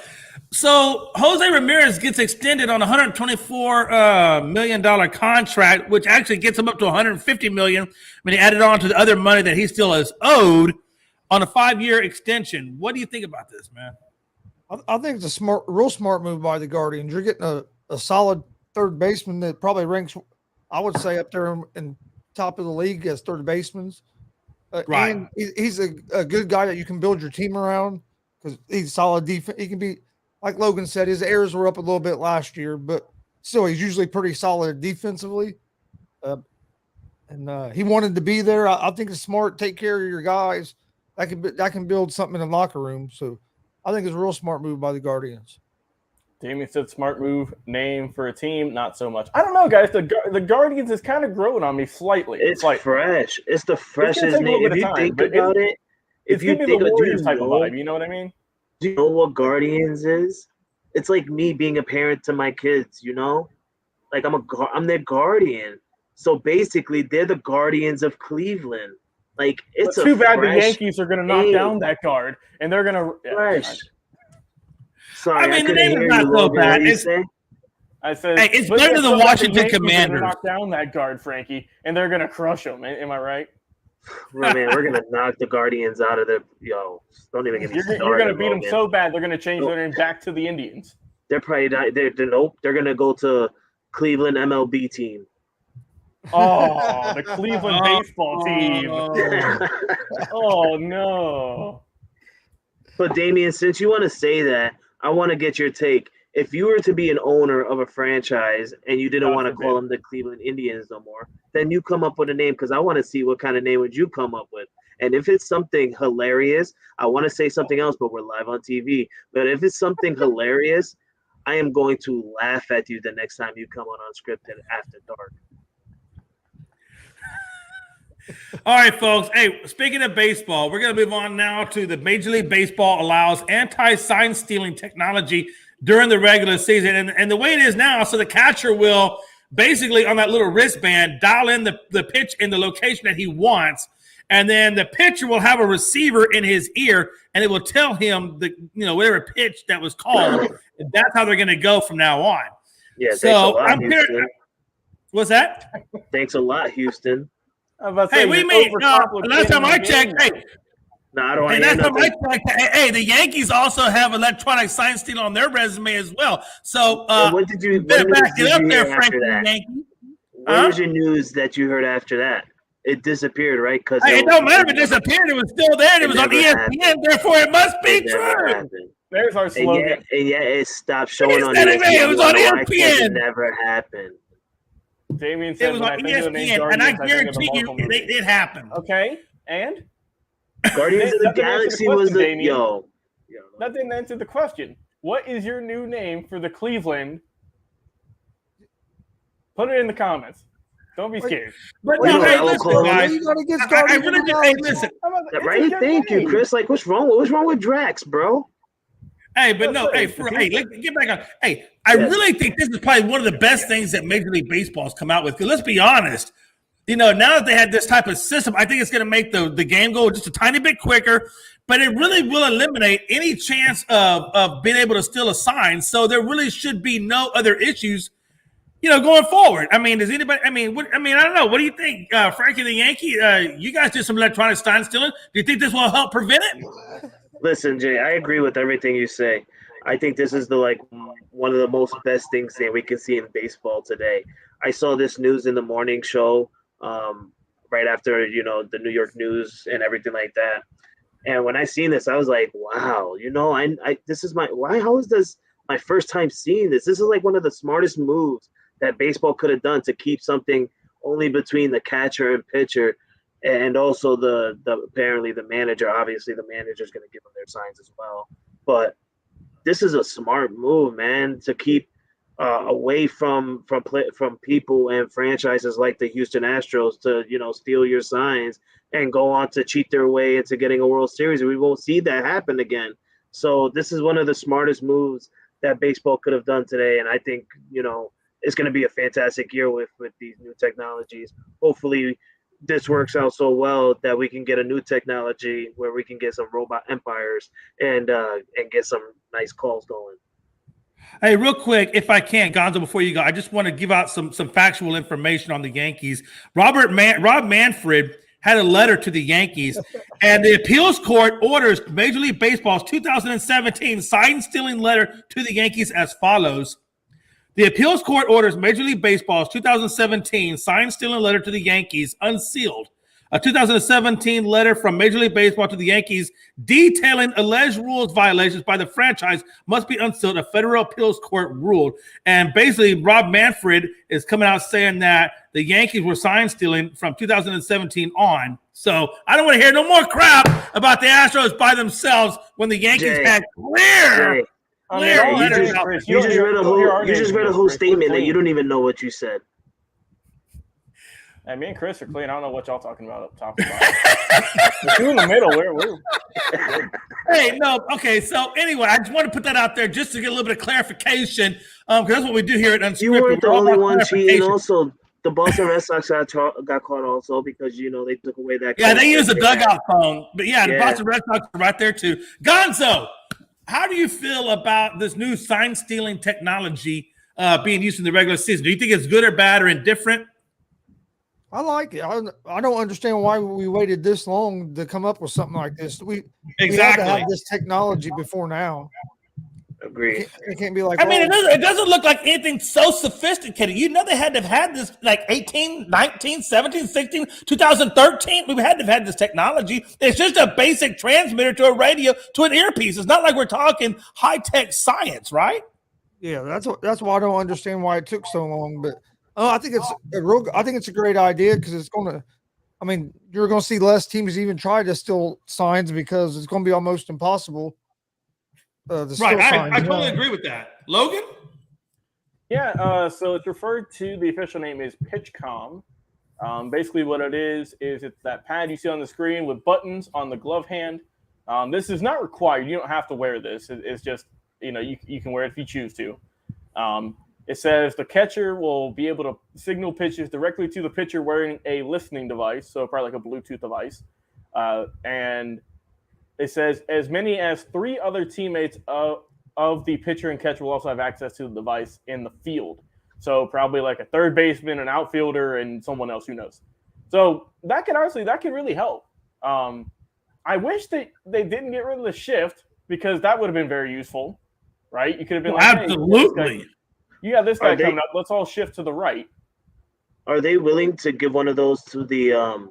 So Jose Ramirez gets extended on a $124 million contract, which actually gets him up to $150 million when he added on to the other money that he still is owed on a 5-year extension. What do you think about this, man? I think it's a real smart move by the Guardians. You're getting a solid third baseman that probably ranks, I would say, up there in top of the league as third baseman. Right. And he's a good guy that you can build your team around because he's solid defense. He can be, like Logan said, his errors were up a little bit last year, but still he's usually pretty solid defensively. And he wanted to be there. I think it's smart. Take care of your guys. That can build something in the locker room. So I think it's a real smart move by the Guardians. Damien said smart move, name for a team, not so much. I don't know, guys. The Guardians is kind of growing on me slightly. It's like fresh. It's the freshest name. If you think about it, if you think of the Warriors type of vibe, you know what I mean? Do you know what Guardians is? It's like me being a parent to my kids, Like I'm their guardian. So basically, they're the Guardians of Cleveland. Like it's too bad the Yankees are going to knock down that guard, and they're going to fresh. Sorry, I mean, the name is not so bad. I said, hey, it's better than the Washington Commanders. Knock down that guard, Frankie, and they're going to crush them. Am I right? Man, we're going to knock the Guardians out of their Don't even get me started. You're going to beat them so bad they're going to change their name back to the Indians. They're probably not. They're going to go to Cleveland MLB team. Oh, the Cleveland baseball team. Oh no. But Damien, since you want to say that, I want to get your take. If you were to be an owner of a franchise and you didn't want to call them the Cleveland Indians no more, then you come up with a name because I want to see what kind of name would you come up with. And if it's something hilarious, I want to say something else, but we're live on TV. But if it's something hilarious, I am going to laugh at you the next time you come on Unscripted after dark. All right, folks. Hey, speaking of baseball, we're going to move on now to the Major League Baseball allows anti-sign stealing technology during the regular season. And the way it is now, so the catcher will basically on that little wristband dial in the pitch in the location that he wants. And then the pitcher will have a receiver in his ear, and it will tell him whatever pitch that was called. And that's how they're going to go from now on. Yeah. So I'm here. What's that? Thanks a lot, Houston. Hey, we mean last time I checked. Hey, no, I don't. Hey, last time I checked. Hey, the Yankees also have electronic sign steal on their resume as well. So what did you better back it up there, Frankie Yankee? What was your news that you heard after that? It disappeared, right? Because it don't matter if it disappeared. It was still there. It was on ESPN. Therefore, it must be true. There's our slogan. And yet it stopped showing on ESPN. It was on ESPN. It never happened. Damien said it was on ESPN, and I guarantee you it happened. Okay, and Guardians of the Galaxy was the yo. That didn't answer the question. What is your new name for the Cleveland? Put it in the comments. Don't be scared. But no, hey, listen, guys. You gotta get started. I really just, hey, listen. Right? Thank you, Chris. Like, what's wrong? What's wrong with Drax, bro? Hey, but no, let's get back on. Hey, I really think this is probably one of the best things that Major League Baseball has come out with. Because let's be honest, now that they had this type of system, I think it's going to make the game go just a tiny bit quicker. But it really will eliminate any chance of being able to steal a sign. So there really should be no other issues, going forward. I mean, does anybody? I don't know. What do you think, Frankie the Yankee? You guys did some electronic sign stealing. Do you think this will help prevent it? Listen, Jay, I agree with everything you say. I think this is one of the most best things that we can see in baseball today. I saw this news in the morning show right after, the New York news and everything like that. And when I seen this, I was like, wow, this is how is this my first time seeing this? This is like one of the smartest moves that baseball could have done to keep something only between the catcher and pitcher. And also apparently the manager, obviously the manager is going to give them their signs as well. But this is a smart move, man, to keep away from people and franchises like the Houston Astros to, steal your signs and go on to cheat their way into getting a World Series. We won't see that happen again. So this is one of the smartest moves that baseball could have done today. And I think, it's going to be a fantastic year with these new technologies. Hopefully this works out so well that we can get a new technology where we can get some robot umpires and get some nice calls going. Hey, real quick, if I can, Gonzo, before you go, I just want to give out some factual information on the Yankees. Rob Manfred had a letter to the Yankees, and the appeals court orders Major League Baseball's 2017 sign-stealing letter to the Yankees as follows. The appeals court orders Major League Baseball's 2017 sign-stealing letter to the Yankees unsealed. A 2017 letter from Major League Baseball to the Yankees detailing alleged rules violations by the franchise must be unsealed, a federal appeals court ruled. And basically, Rob Manfred is coming out saying that the Yankees were sign-stealing from 2017 on. So I don't want to hear no more crap about the Astros by themselves when the Yankees had clear. You just read a whole statement that you don't even know what you said. And me and Chris are clean. I don't know what y'all talking about up top. You in the middle. We're. Hey, no. Okay. So anyway, I just want to put that out there just to get a little bit of clarification, because that's what we do here at Unscripted. You weren't the only one cheating. Also, the Boston Red Sox got caught also because they took away that. Yeah, they used a dugout phone, but the Boston Red Sox are right there too. Gonzo, how do you feel about this new sign stealing technology being used in the regular season? Do you think it's good or bad or indifferent? I like it. I don't understand why we waited this long to come up with something like this. We had to have this technology before now. Agreed. It can't be like. I mean, it doesn't look like anything so sophisticated. They had to have had this like 18, 19, 17, 16, 2013. We had to have had this technology. It's just a basic transmitter to a radio to an earpiece. It's not like we're talking high tech science, right? Yeah, that's why I don't understand why it took so long. But I think it's a great idea because it's going to. I mean, you're going to see less teams even try to steal signs because it's going to be almost impossible. Right, I totally agree with that. Logan? Yeah, so it's referred to, the official name is PitchCom. Basically what it is it's that pad you see on the screen with buttons on the glove hand. This is not required. You don't have to wear this. It's just, you can wear it if you choose to. It says the catcher will be able to signal pitches directly to the pitcher wearing a listening device, so probably like a Bluetooth device. And it says as many as 3 other teammates of the pitcher and catcher will also have access to the device in the field. So probably like a third baseman, an outfielder, and someone else, who knows. So that could really help. I wish they didn't get rid of the shift, because that would have been very useful, right? You could have been like, absolutely. Hey, you got this guy coming up. Let's all shift to the right. Are they willing to give one of those to the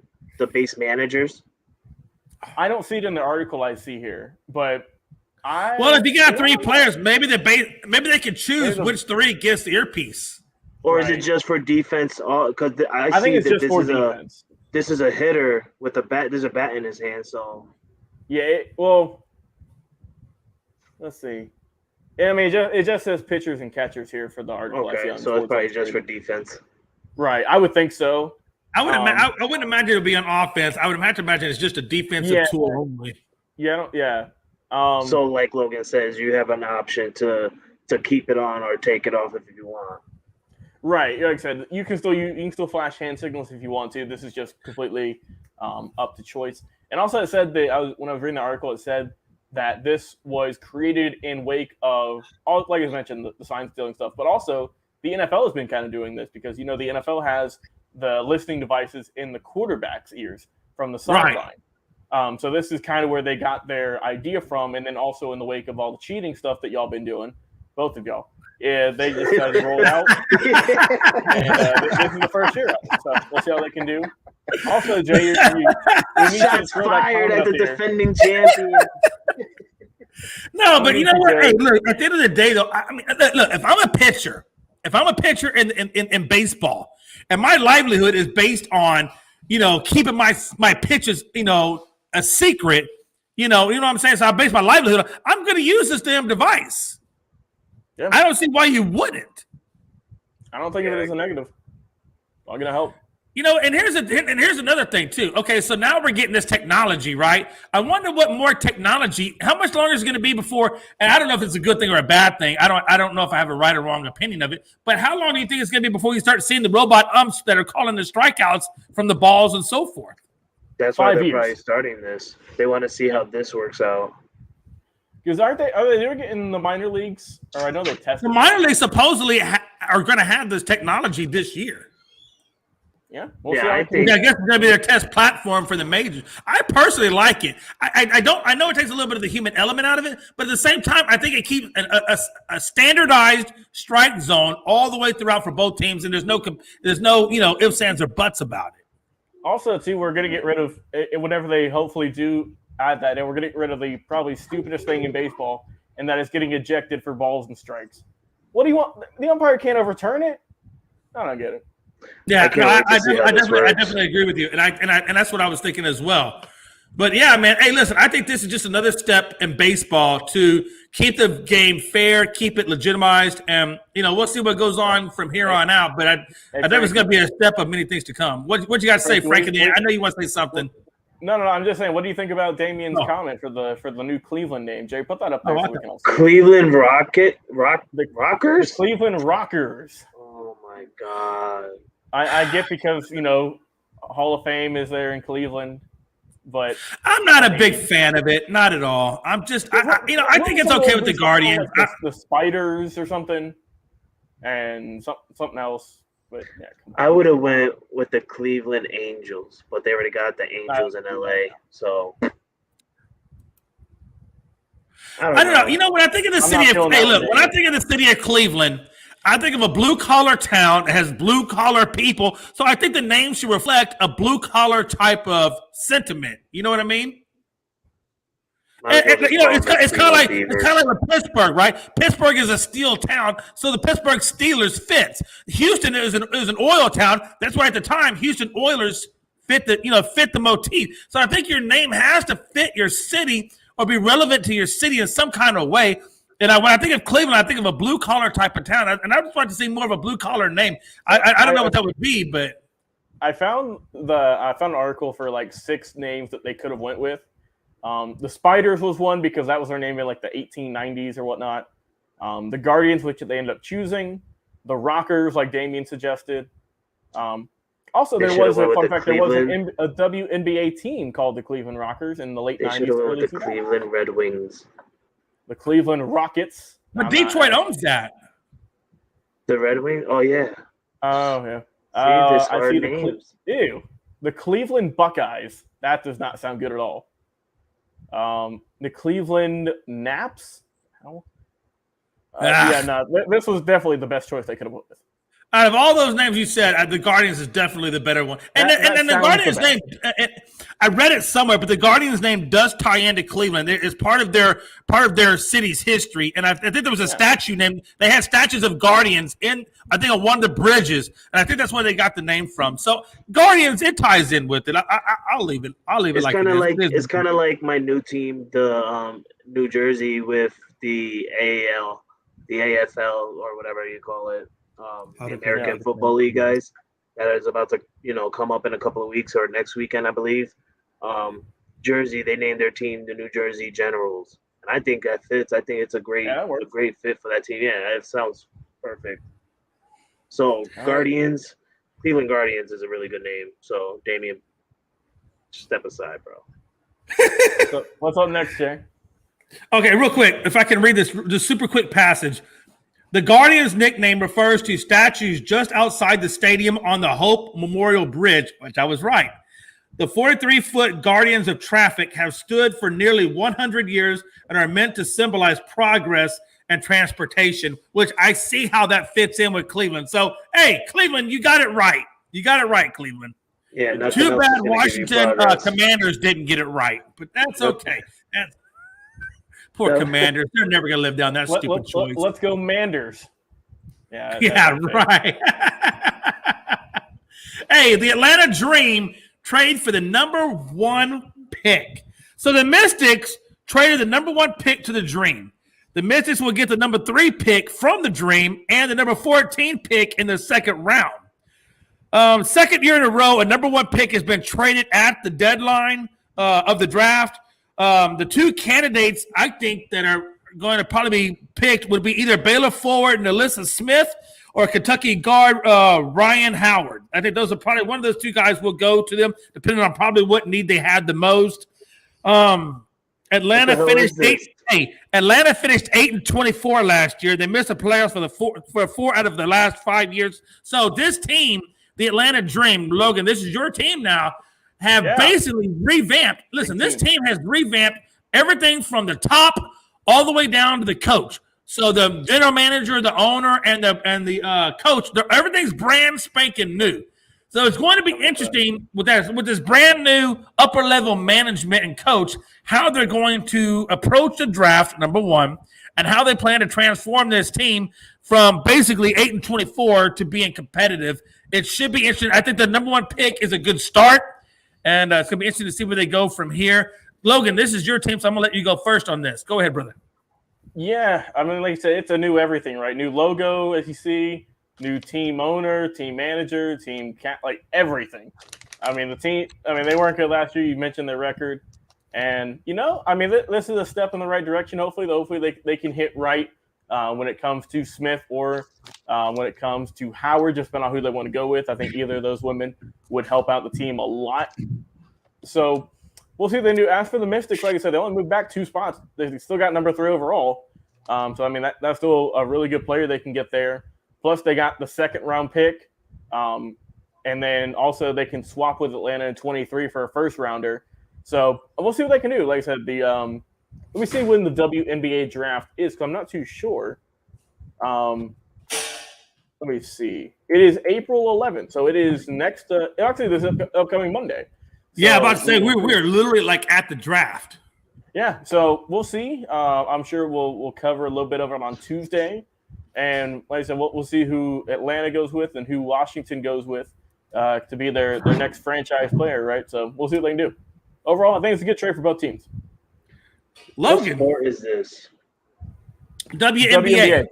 base managers? I don't see it in the article I see here, but if you got 3 players, maybe they can choose which 3 gets the earpiece. Or is it just for defense? Because I think it's just for defense. This is a hitter with a bat. There's a bat in his hand, so yeah. Let's see. Yeah, I mean, it just says pitchers and catchers here for the article. Okay, so it's probably just for defense. Right, I would think so. I wouldn't imagine it would be on offense. I would imagine it's just a defensive tool only. Yeah. So, like Logan says, you have an option to keep it on or take it off if you want. Right, like I said, you can still flash hand signals if you want to. This is just completely up to choice. And also, it said that when I was reading the article, it said that this was created in wake of, like I mentioned, the sign stealing stuff, but also the NFL has been kind of doing this because, the NFL has the listening devices in the quarterback's ears from the sideline. Right. So this is kind of where they got their idea from, and then also in the wake of all the cheating stuff that y'all been doing, both of y'all. Yeah, they just decided to roll out. And this is the first year. So we'll see how they can do. Also, Jay, you shots fired at the defending champion. No, but you know what? Hey, look, at the end of the day, though, I mean, look, if I'm a pitcher in baseball, and my livelihood is based on, keeping my pitches, a secret, you know what I'm saying? So I base my livelihood on, I'm going to use this damn device. Yeah. I don't see why you wouldn't. I don't think of it as a negative. I'm going to help. And here's another thing too. Okay, so now we're getting this technology, right? I wonder what more technology. How much longer is it going to be before? And I don't know if it's a good thing or a bad thing. I don't know if I have a right or wrong opinion of it. But how long do you think it's going to be before you start seeing the robot umps that are calling the strikeouts from the balls and so forth? That's why they're probably starting this. They want to see how this works out. Because are they doing it in the minor leagues? Or I know they're testing. The minor leagues supposedly are going to have this technology this year. Yeah, I guess it's going to be their test platform for the majors. I personally like it. I know it takes a little bit of the human element out of it, but at the same time, I think it keeps a standardized strike zone all the way throughout for both teams, and there's no ifs, ands, or buts about it. Also, too, we're going to get rid of whenever they hopefully do add that, and we're going to get rid of the probably stupidest thing in baseball, and that is getting ejected for balls and strikes. What do you want? The umpire can't overturn it? I don't get it. Yeah, I definitely agree with you, and that's what I was thinking as well. But yeah, man, hey, listen, I think this is just another step in baseball to keep the game fair, keep it legitimized, and we'll see what goes on from here on out. But I think it's going to be a step of many things to come. What you got to say, Frankie? I know you want to say something. No, I'm just saying. What do you think about Damien's comment for the new Cleveland name? Jay, put that up there. Cleveland Rockers. The Cleveland Rockers. Oh my God. I get because Hall of Fame is there in Cleveland, but I'm not a big fan of it. Not at all. I'm just I think it's okay with the Guardians, like the Spiders or something, and something else. But yeah, I would have went with the Cleveland Angels, but they already got the Angels in LA. So I don't know. You know, when I think of the city of when I think of the city of Cleveland, I think of a blue-collar town that has blue-collar people. So I think the name should reflect a blue-collar type of sentiment. You know what I mean? It's kind of like with Pittsburgh, right? Pittsburgh is a steel town, so the Pittsburgh Steelers fits. Houston is an oil town. That's why at the time Houston Oilers fit the motif. So I think your name has to fit your city or be relevant to your city in some kind of way. And when I think of Cleveland, I think of a blue collar type of town, and I just want to see more of a blue collar name. I don't know what that would be, but I found an article for like 6 names that they could have went with. The Spiders was one because that was their name in like the 1890s or whatnot. The Guardians, which they ended up choosing. The Rockers, like Damien suggested. Also, there was a WNBA team called the Cleveland Rockers in the late 90s. Early the Cleveland Red Wings. The Cleveland Rockets. But Detroit owns that. The Red Wings? Oh, yeah. Oh, yeah. I see names. The Cleveland Buckeyes. That does not sound good at all. The Cleveland Naps? This was definitely the best choice they could have went with. Out of all those names you said, the Guardians is definitely the better one. And the Guardians' name, I read it somewhere, but the Guardians' name does tie into Cleveland. It's part of their city's history. And I think there was a statue named. They had statues of Guardians in, I think, on one of the bridges, and I think that's where they got the name from. So Guardians, it ties in with it. I'll leave it. It's like it's kind of like my new team, the New Jersey, with the AAL, the AFL, or whatever you call it. The American Football League guys that is about to come up in a couple of weeks or next weekend, I believe. Jersey, they named their team the New Jersey Generals, and I think that fits. I think it's a great fit for that team. Yeah, it sounds perfect. So Guardians, Cleveland Guardians is a really good name. So Damien, step aside, bro. So what's up next, Jay? Okay, real quick, if I can read this super quick passage. The Guardians' nickname refers to statues just outside the stadium on the Hope Memorial Bridge, which I was right. The 43-foot Guardians of Traffic have stood for nearly 100 years and are meant to symbolize progress and transportation, which I see how that fits in with Cleveland. So, hey, Cleveland, you got it right. You got it right, Cleveland. Yeah. Too bad Washington Commanders didn't get it right, but that's okay. Poor Commanders. They're never going to live down that stupid choice. Let's go Manders. Yeah, right. Hey, the Atlanta Dream trade for the number 1 pick. So the Mystics traded the number 1 pick to the Dream. The Mystics will get the number 3 pick from the Dream and the number 14 pick in the second round. Second year in a row, a number 1 pick has been traded at the deadline of the draft. The 2 candidates I think that are going to probably be picked would be either Baylor forward Nelissa Smith or Kentucky guard Ryan Howard. I think those are probably one of those 2 guys will go to them, depending on probably what need they had the most. Atlanta finished 8-24 last year. They missed the playoffs for 4 out of the last 5 years. So this team, the Atlanta Dream, Logan, this is your team now. Basically revamped. Listen, this team has revamped everything from the top all the way down to the coach. So the general manager, the owner, and the coach, everything's brand spanking new. So it's going to be interesting with this brand new upper level management and coach, how they're going to approach the draft, number 1, and how they plan to transform this team from basically 8-24 to being competitive. It should be interesting. I think the number 1 pick is a good start. And it's going to be interesting to see where they go from here. Logan, this is your team, so I'm going to let you go first on this. Go ahead, brother. Yeah, I mean, like you said, it's a new everything, right? New logo, as you see, new team owner, team manager, like everything. I mean, they weren't good last year. You mentioned their record. And, this is a step in the right direction. Hopefully they can hit right when it comes to Smith or when it comes to Howard, just depending on who they want to go with. I think either of those women would help out the team a lot. So we'll see what they do. As for the Mystics, like I said, they only moved back 2 spots. They still got number 3 overall. That's still a really good player they can get there. Plus, they got the second-round pick. And then also they can swap with Atlanta in 23 for a first-rounder. So we'll see what they can do. Like I said, let me see when the Wnba Draft is, because I'm not too sure. Let me see. It is April 11th, so it is next. Actually, this upcoming Monday. So, I'm about to say we're literally like at the draft. Yeah, so we'll see. I'm sure we'll cover a little bit of it on Tuesday, and like I said, we'll see who Atlanta goes with and who Washington goes with, to be their next franchise player, right? So we'll see what they can do. Overall, I think it's a good trade for both teams. Logan, What sport is this? WNBA.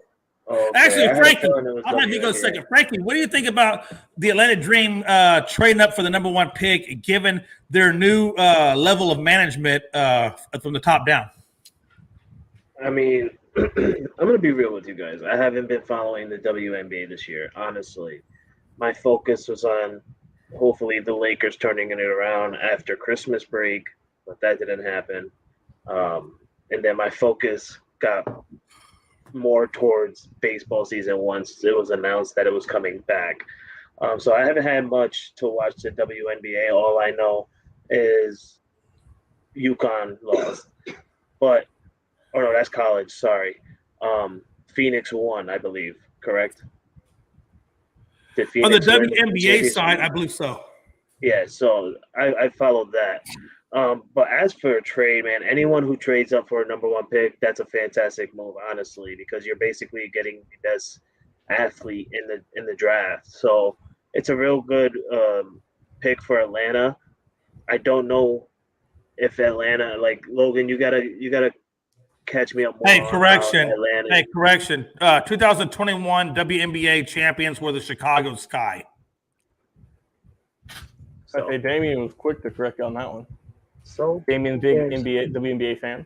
Okay, Actually, I had a Frankie, feeling it was I'll have you go WNBA. second. Frankie, what do you think about the Atlanta Dream trading up for the number 1 pick, given their new level of management from the top down? I mean, I'm going to be real with you guys. I haven't been following the WNBA this year, honestly. My focus was on hopefully the Lakers turning it around after Christmas break, but that didn't happen. And then my focus got more towards baseball season once it was announced that it was coming back. So I haven't had much to watch the WNBA. All I know is UConn lost. But – oh, no, that's college. Sorry. Phoenix won, I believe. Correct? Did On the Phoenix win WNBA championship? side, I believe so. Yeah, so I followed that. But as for a trade, man, anyone who trades up for a number 1 pick, that's a fantastic move, honestly, because you're basically getting the best athlete in the draft. So it's a real good pick for Atlanta. I don't know if Atlanta, like Logan, you gotta catch me up more. Hey, correction. Atlanta. Hey, correction. 2021 WNBA champions were the Chicago Sky. So, Okay, Damien was quick to correct you on that one. so Damien's big WNBA fan.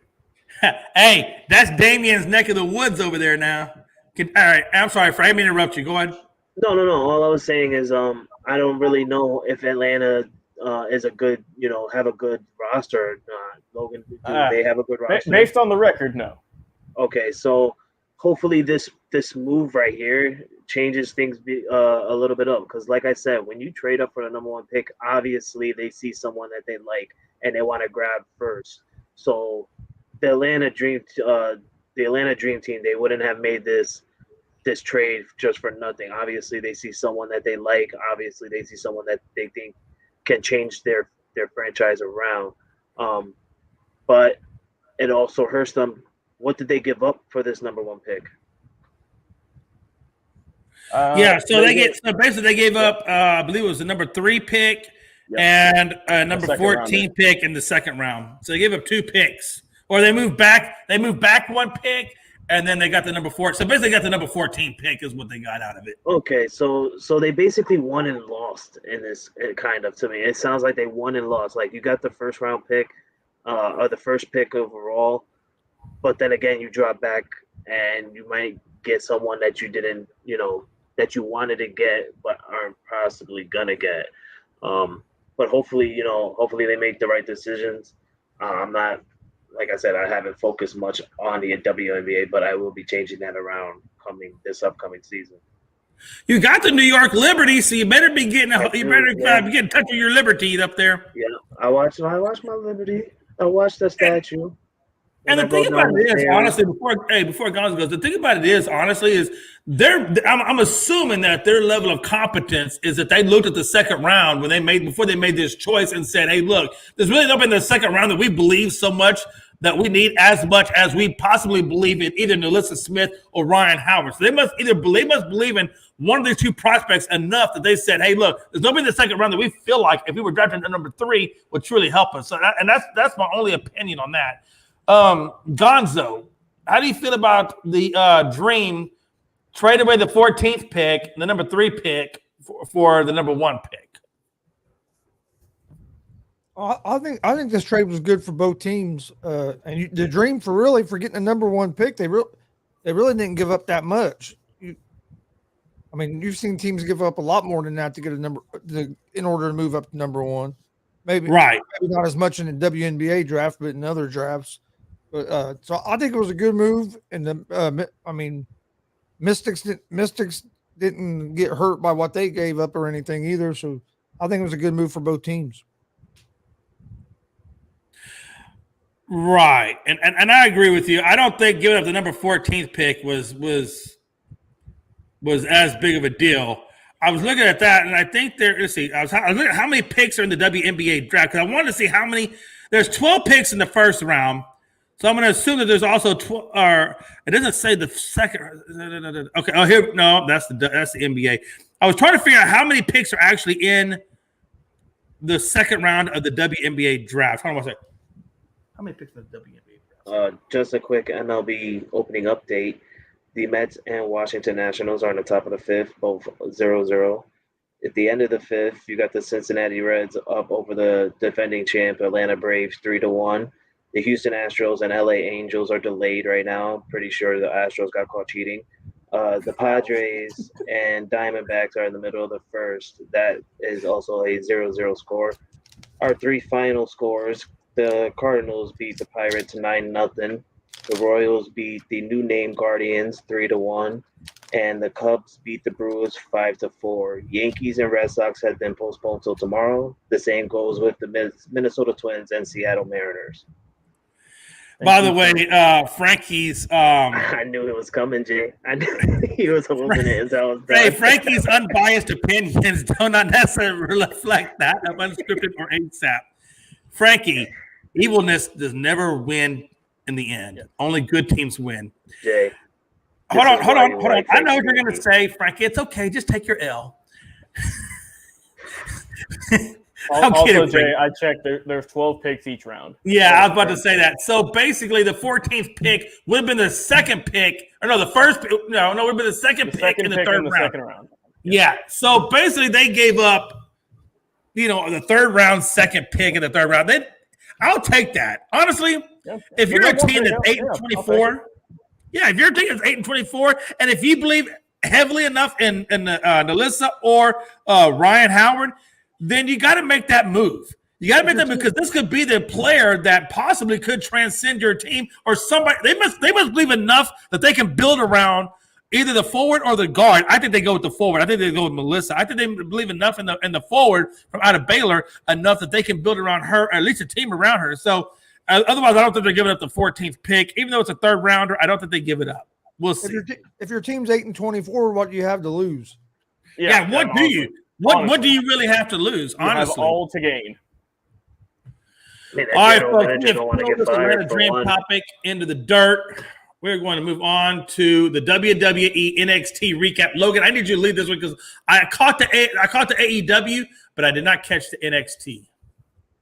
Hey, that's Damien's neck of the woods over there now. All right, I'm sorry, Frank. I didn't mean to interrupt you. Go ahead. No. All I was saying is, I don't really know if Atlanta is a good, have a good roster or not. Logan, do they have a good roster? Based on the record, no. Okay, so hopefully this move right here changes things a little bit up, because like I said, when you trade up for the number 1 pick, obviously they see someone that they like and they want to grab first. So the Atlanta Dream team, they wouldn't have made this trade just for nothing. Obviously they see someone that they like. Obviously they see someone that they think can change their franchise around. But it also hurts them. What did they give up for this number 1 pick? So basically they gave up, I believe it was the number 3 pick and number 14 pick in the second round. So they gave up 2 picks, or they moved back 1 pick, and then they got the number 4. So basically, got the number 14 pick is what they got out of it. Okay, so they basically won and lost in this, kind of, to me. It sounds like they won and lost. Like, you got the first round pick, or the first pick overall, but then again, you drop back and you might get someone that you didn't, that you wanted to get but aren't possibly gonna get. But hopefully they make the right decisions. I'm not, like I said, I haven't focused much on the WNBA, but I will be changing that around this upcoming season. You got the New York Liberty, so you better be getting getting touch of your Liberty up there. Yeah, I watched my Liberty. I watched the statue. And the thing about it is, honestly, before Gonzo goes, the thing about it is, honestly, is I'm assuming that their level of competence is that they looked at the second round before they made this choice and said, hey, look, there's really nobody in the second round that we believe so much that we need as much as we possibly believe in either Nelissa Smith or Ryan Howard. So they must believe in one of these 2 prospects enough that they said, hey, look, there's nobody in the second round that we feel like if we were drafting at number 3 would truly help us. So that's my only opinion on that. Gonzo, how do you feel about the Dream trade away the 14th pick, the number 3 pick for the number 1 pick? I think this trade was good for both teams. And the Dream for getting the number 1 pick, they really didn't give up that much. You've seen teams give up a lot more than that to get in order to move up to number 1. Maybe not as much in the WNBA draft, but in other drafts. But so I think it was a good move. And Mystics didn't get hurt by what they gave up or anything either. So I think it was a good move for both teams. Right. And I agree with you. I don't think giving up the number 14th pick was as big of a deal. I was looking at that, and I think I was looking at how many picks are in the WNBA draft, because I wanted to see how many. There's 12 picks in the first round. So I'm going to assume that there's also or it doesn't say the second. Okay. Oh, here. No, that's the NBA. I was trying to figure out how many picks are actually in the second round of the WNBA draft. Hold on one second. How many picks in the WNBA draft? Just a quick MLB opening update. The Mets and Washington Nationals are on the top of the fifth, both 0-0. At the end of the fifth, you got the Cincinnati Reds up over the defending champ Atlanta Braves 3-1. The Houston Astros and LA Angels are delayed right now. Pretty sure the Astros got caught cheating. The Padres and Diamondbacks are in the middle of the first. That is also a 0-0 score. Our three final scores, the Cardinals beat the Pirates 9-0. The Royals beat the new name Guardians 3-1. And the Cubs beat the Brewers 5-4. Yankees and Red Sox have been postponed till tomorrow. The same goes with the Minnesota Twins and Seattle Mariners. By the way, Frankie's. I knew it was coming, Jay. I knew he was hoping it until I was done. Hey, Frankie's unbiased opinions do not necessarily reflect that of Unscripted or ASAP. Frankie, evilness does never win in the end. Only good teams win. Jay. Hold on. I know what you're going to say, Frankie. It's okay. Just take your L. Also, Jay, I checked. There's 12 picks each round. Yeah, I was about to say that. So basically, the 14th pick would have been the second pick. Or no, the first pick. No, it would have been the second pick in the third round. Yeah. So basically, they gave up, the third round, second pick in the third round. I'll take that. Honestly, if you're a team that's 8-24, if you're a team that's 8-24, and if you believe heavily enough in Nalissa or Ryan Howard, then you got to make that move. You got to make that move because this could be the player that possibly could transcend your team or somebody. They must believe enough that they can build around either the forward or the guard. I think they go with the forward. I think they go with Melissa. I think they believe enough in the forward from out of Baylor enough that they can build around her, or at least a team around her. So otherwise, I don't think they're giving up the 14th pick. Even though it's a third rounder, I don't think they give it up. We'll see. If your team's 8-24, what do you have to lose? What do you? What do you really have to lose? Honestly, you have all to gain. Man, all right, folks. We have thrown this Atlanta Dream topic into the dirt. We're going to move on to the WWE NXT recap. Logan, I need you to lead this one because I caught the AEW, but I did not catch the NXT.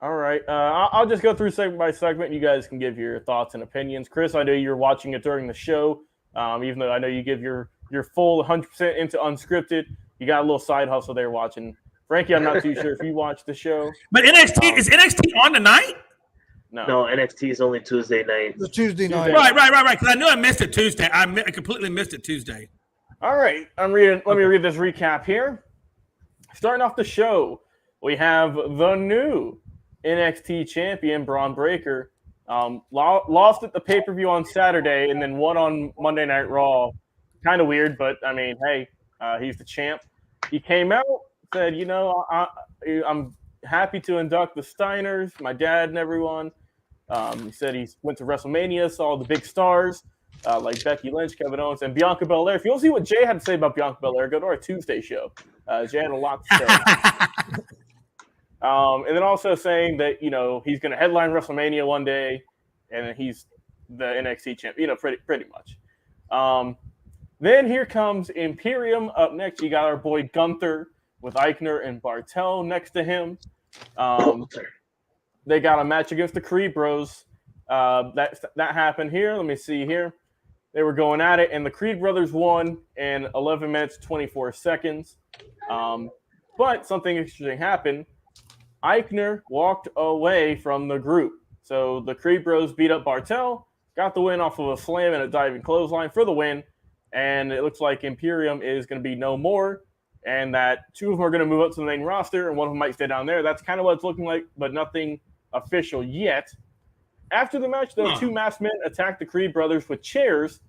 All right, I'll just go through segment by segment. You guys can give your thoughts and opinions. Chris, I know you're watching it during the show, even though I know you give your full 100% into Unscripted. You got a little side hustle there watching. Frankie, I'm not too sure if you watched the show. But NXT, is NXT on tonight? No, NXT is only Tuesday night. It's Tuesday night. Right. Because I knew I missed it Tuesday. I completely missed it Tuesday. All right, let me read this recap here. Starting off the show, we have the new NXT champion, Braun Breaker. Lost at the pay-per-view on Saturday and then won on Monday Night Raw. Kind of weird, but I mean, hey, he's the champ. He came out, said, I'm happy to induct the Steiners, my dad and everyone. He said he went to WrestleMania, saw the big stars like Becky Lynch, Kevin Owens, and Bianca Belair. If you want to see what Jay had to say about Bianca Belair, go to our Tuesday show. Jay had a lot to say. And then also saying that, he's going to headline WrestleMania one day, and he's the NXT champ, pretty much. Then here comes Imperium up next. You got our boy Gunther with Eichner and Bartel next to him. They got a match against the Creed Bros. That happened here. Let me see here. They were going at it, and the Creed brothers won in 11 minutes, 24 seconds. But something interesting happened. Eichner walked away from the group. So the Creed Bros beat up Bartel, got the win off of a slam and a diving clothesline for the win. And it looks like Imperium is going to be no more, and that two of them are going to move up to the main roster, and one of them might stay down there. That's kind of what it's looking like, but nothing official yet. After the match, though, two masked men attacked the Creed brothers with chairs,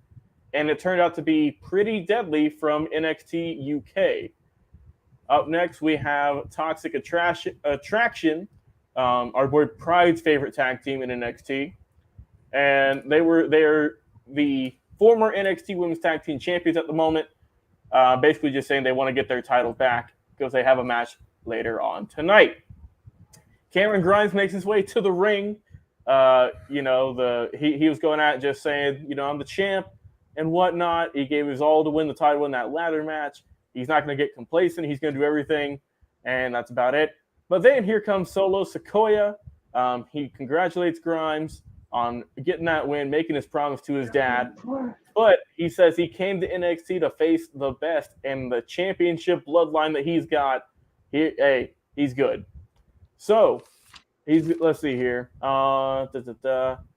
and it turned out to be pretty deadly from NXT UK. Up next, we have Toxic Attraction, our boy Pride's favorite tag team in NXT, and they are the former NXT Women's Tag Team Champions at the moment, basically just saying they want to get their title back because they have a match later on tonight. Cameron Grimes makes his way to the ring. he was going out just saying, I'm the champ and whatnot. He gave his all to win the title in that ladder match. He's not going to get complacent. He's going to do everything, and that's about it. But then here comes Solo Sikoa. He congratulates Grimes on getting that win, making his promise to his dad. But he says he came to NXT to face the best, and the championship bloodline that he's got, he's good. So let's see here.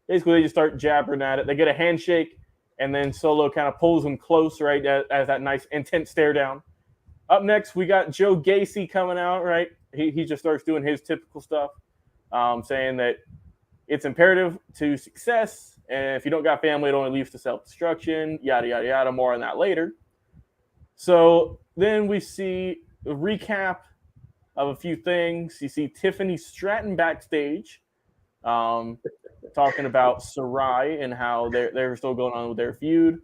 Basically, they just start jabbering at it. They get a handshake, and then Solo kind of pulls him close, right, as that nice intense stare down. Up next, we got Joe Gacy coming out, right? He just starts doing his typical stuff, saying that it's imperative to success, and if you don't got family, it only leads to self-destruction, yada, yada, yada. More on that later. So then we see a recap of a few things. You see Tiffany Stratton backstage talking about Sarai and how they're still going on with their feud.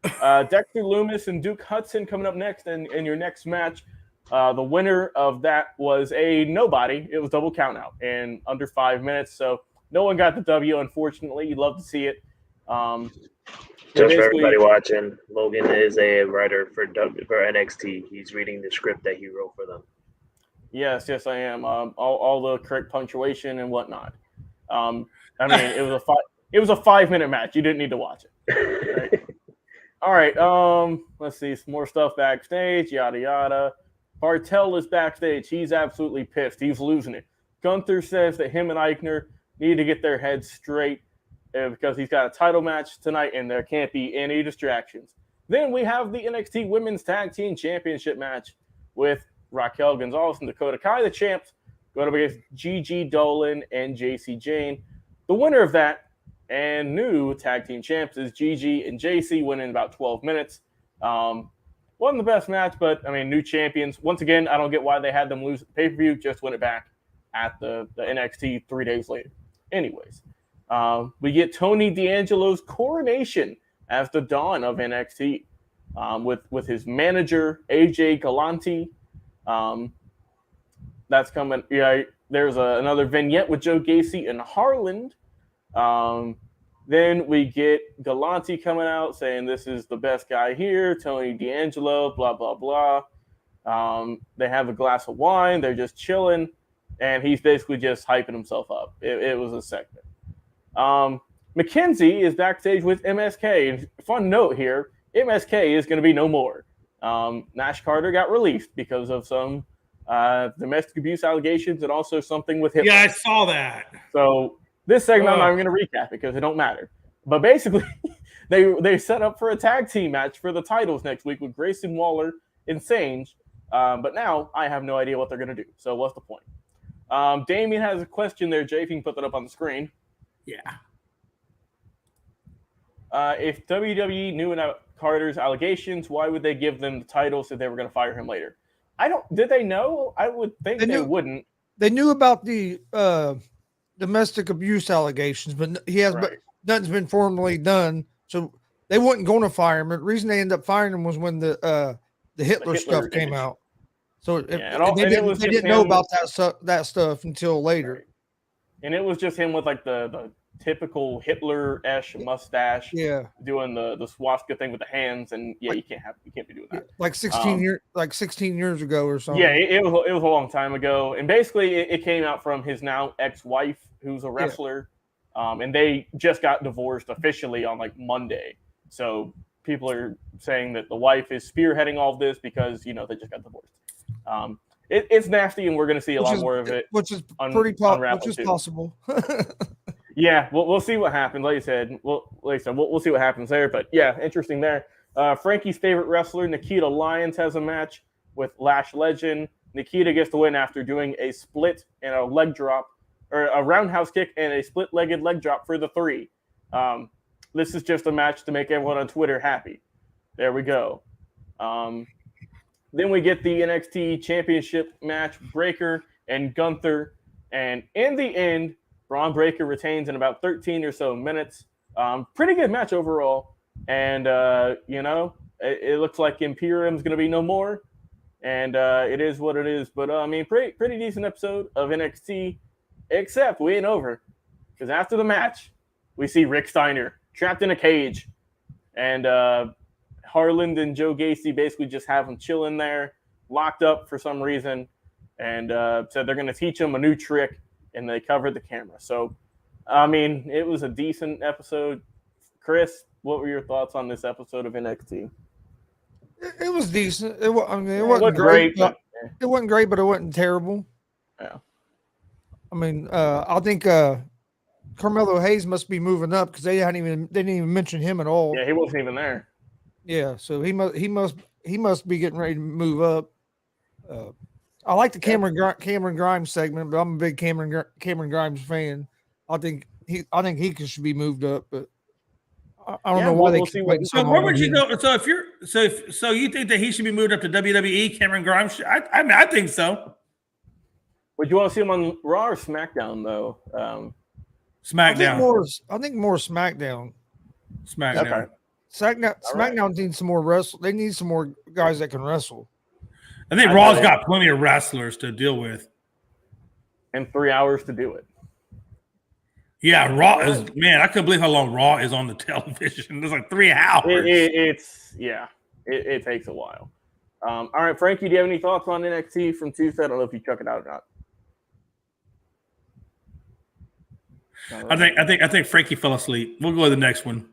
Dexter Lumis and Duke Hudson coming up next in your next match. The winner of that was a nobody. It was double count out in under 5 minutes. So no one got the W, unfortunately. You'd love to see it. Just for everybody watching, Logan is a writer for NXT. He's reading the script that he wrote for them. Yes, I am. All the correct punctuation and whatnot. It was a 5 minute match. You didn't need to watch it. Right? All right. Let's see some more stuff backstage. Yada yada. Bartel is backstage. He's absolutely pissed. He's losing it. Gunther says that him and Eichner need to get their heads straight because he's got a title match tonight, and there can't be any distractions. Then we have the NXT Women's Tag Team Championship match with Raquel Gonzalez and Dakota Kai, the champs, going up against Gigi Dolan and JC Jane. The winner of that and new tag team champs is Gigi and JC, winning in about 12 minutes. Wasn't the best match, but, new champions. Once again, I don't get why they had them lose the pay-per-view, just win it back at the NXT 3 days later. Anyways, we get Tony D'Angelo's coronation as the dawn of NXT with his manager, AJ Galante. That's coming. Yeah, there's another vignette with Joe Gacy and Harland. Then we get Galante coming out saying this is the best guy here, Tony D'Angelo, blah, blah, blah. They have a glass of wine. They're just chilling. And he's basically just hyping himself up. It was a segment. Mackenzie is backstage with MSK. Fun note here, MSK is going to be no more. Nash Carter got released because of some domestic abuse allegations and also something with him. Yeah, I saw that. So this segment, I'm not even going to recap because it don't matter. But basically, they set up for a tag team match for the titles next week with Grayson Waller and Sange. But now I have no idea what they're going to do. So what's the point? Damien has a question there, Jay, if you can put that up on the screen. Yeah. If WWE knew about Carter's allegations, why would they give them the titles if they were going to fire him later? Did they know? I would think they wouldn't. They knew about the domestic abuse allegations, but nothing's been formally done, so they weren't going to fire him. The reason they ended up firing him was when the Hitler stuff came out. So they didn't know about that stuff until later. Right. And it was just him with like the typical Hitler-esque mustache, doing the swastika thing with the hands, and you can't be doing that. Like 16 years ago or something. Yeah, it was a long time ago, and basically it came out from his now ex-wife, who's a wrestler, and they just got divorced officially on like Monday. So people are saying that the wife is spearheading all of this because they just got divorced. It's nasty, and we're going to see a lot more of it, which is possible. Yeah, we'll see what happens. Like I said, we'll see what happens there. But yeah, interesting there. Frankie's favorite wrestler, Nikita Lyons, has a match with Lash Legend. Nikita gets the win after doing a split and a leg drop, or a roundhouse kick and a split-legged leg drop for the 3. This is just a match to make everyone on Twitter happy. There we go. Then we get the NXT Championship match, Breaker and Gunther. And in the end, Braun Breaker retains in about 13 or so minutes. Pretty good match overall. And, it looks like Imperium's going to be no more. And it is what it is. But, pretty decent episode of NXT. Except we ain't over. because after the match, we see Rick Steiner trapped in a cage, and Harland and Joe Gacy basically just have him chilling there, locked up for some reason, and said they're going to teach him a new trick, and they covered the camera. So, I mean, it was a decent episode. Chris, what were your thoughts on this episode of NXT? It was decent. It wasn't great. It wasn't great, but it wasn't terrible. Yeah. I mean, I think Carmelo Hayes must be moving up because they didn't even mention him at all. Yeah, he wasn't even there. Yeah, so he must be getting ready to move up. I like the Cameron Grimes segment, but I'm a big Cameron Grimes fan. I think he should be moved up, but I don't know why they keep waiting so long. Where would you go? So if you're so you think that he should be moved up to WWE? Cameron Grimes? I mean, I think so. Would you want to see him on Raw or SmackDown though? SmackDown. I think more SmackDown. SmackDown. Okay. SmackDown needs some more wrestle. They need some more guys that can wrestle. I think Raw's got plenty of wrestlers to deal with. And 3 hours to do it. Yeah, Raw is, man, I couldn't believe how long Raw is on the television. It's like 3 hours. It takes a while. All right, Frankie, do you have any thoughts on NXT from Tuesday? I don't know if you check it out or not. I think Frankie fell asleep. We'll go to the next one.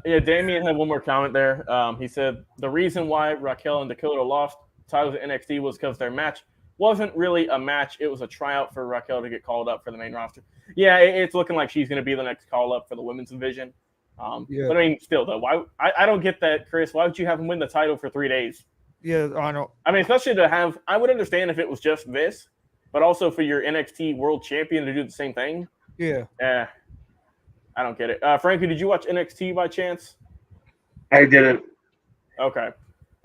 Damian had one more comment there. He said the reason why Raquel and Dakota lost titles at NXT was because their match wasn't really a match. It was a tryout for Raquel to get called up for the main roster. Yeah, it's looking like she's going to be the next call up for the women's division. But I mean, still though, why? I don't get that, Chris. Why would you have him win the title for 3 days? Yeah, I know. I mean, especially to have. I would understand if it was just this, but also for your NXT World Champion to do the same thing. Yeah. I don't get it. Frankie, did you watch NXT by chance? I didn't. Okay.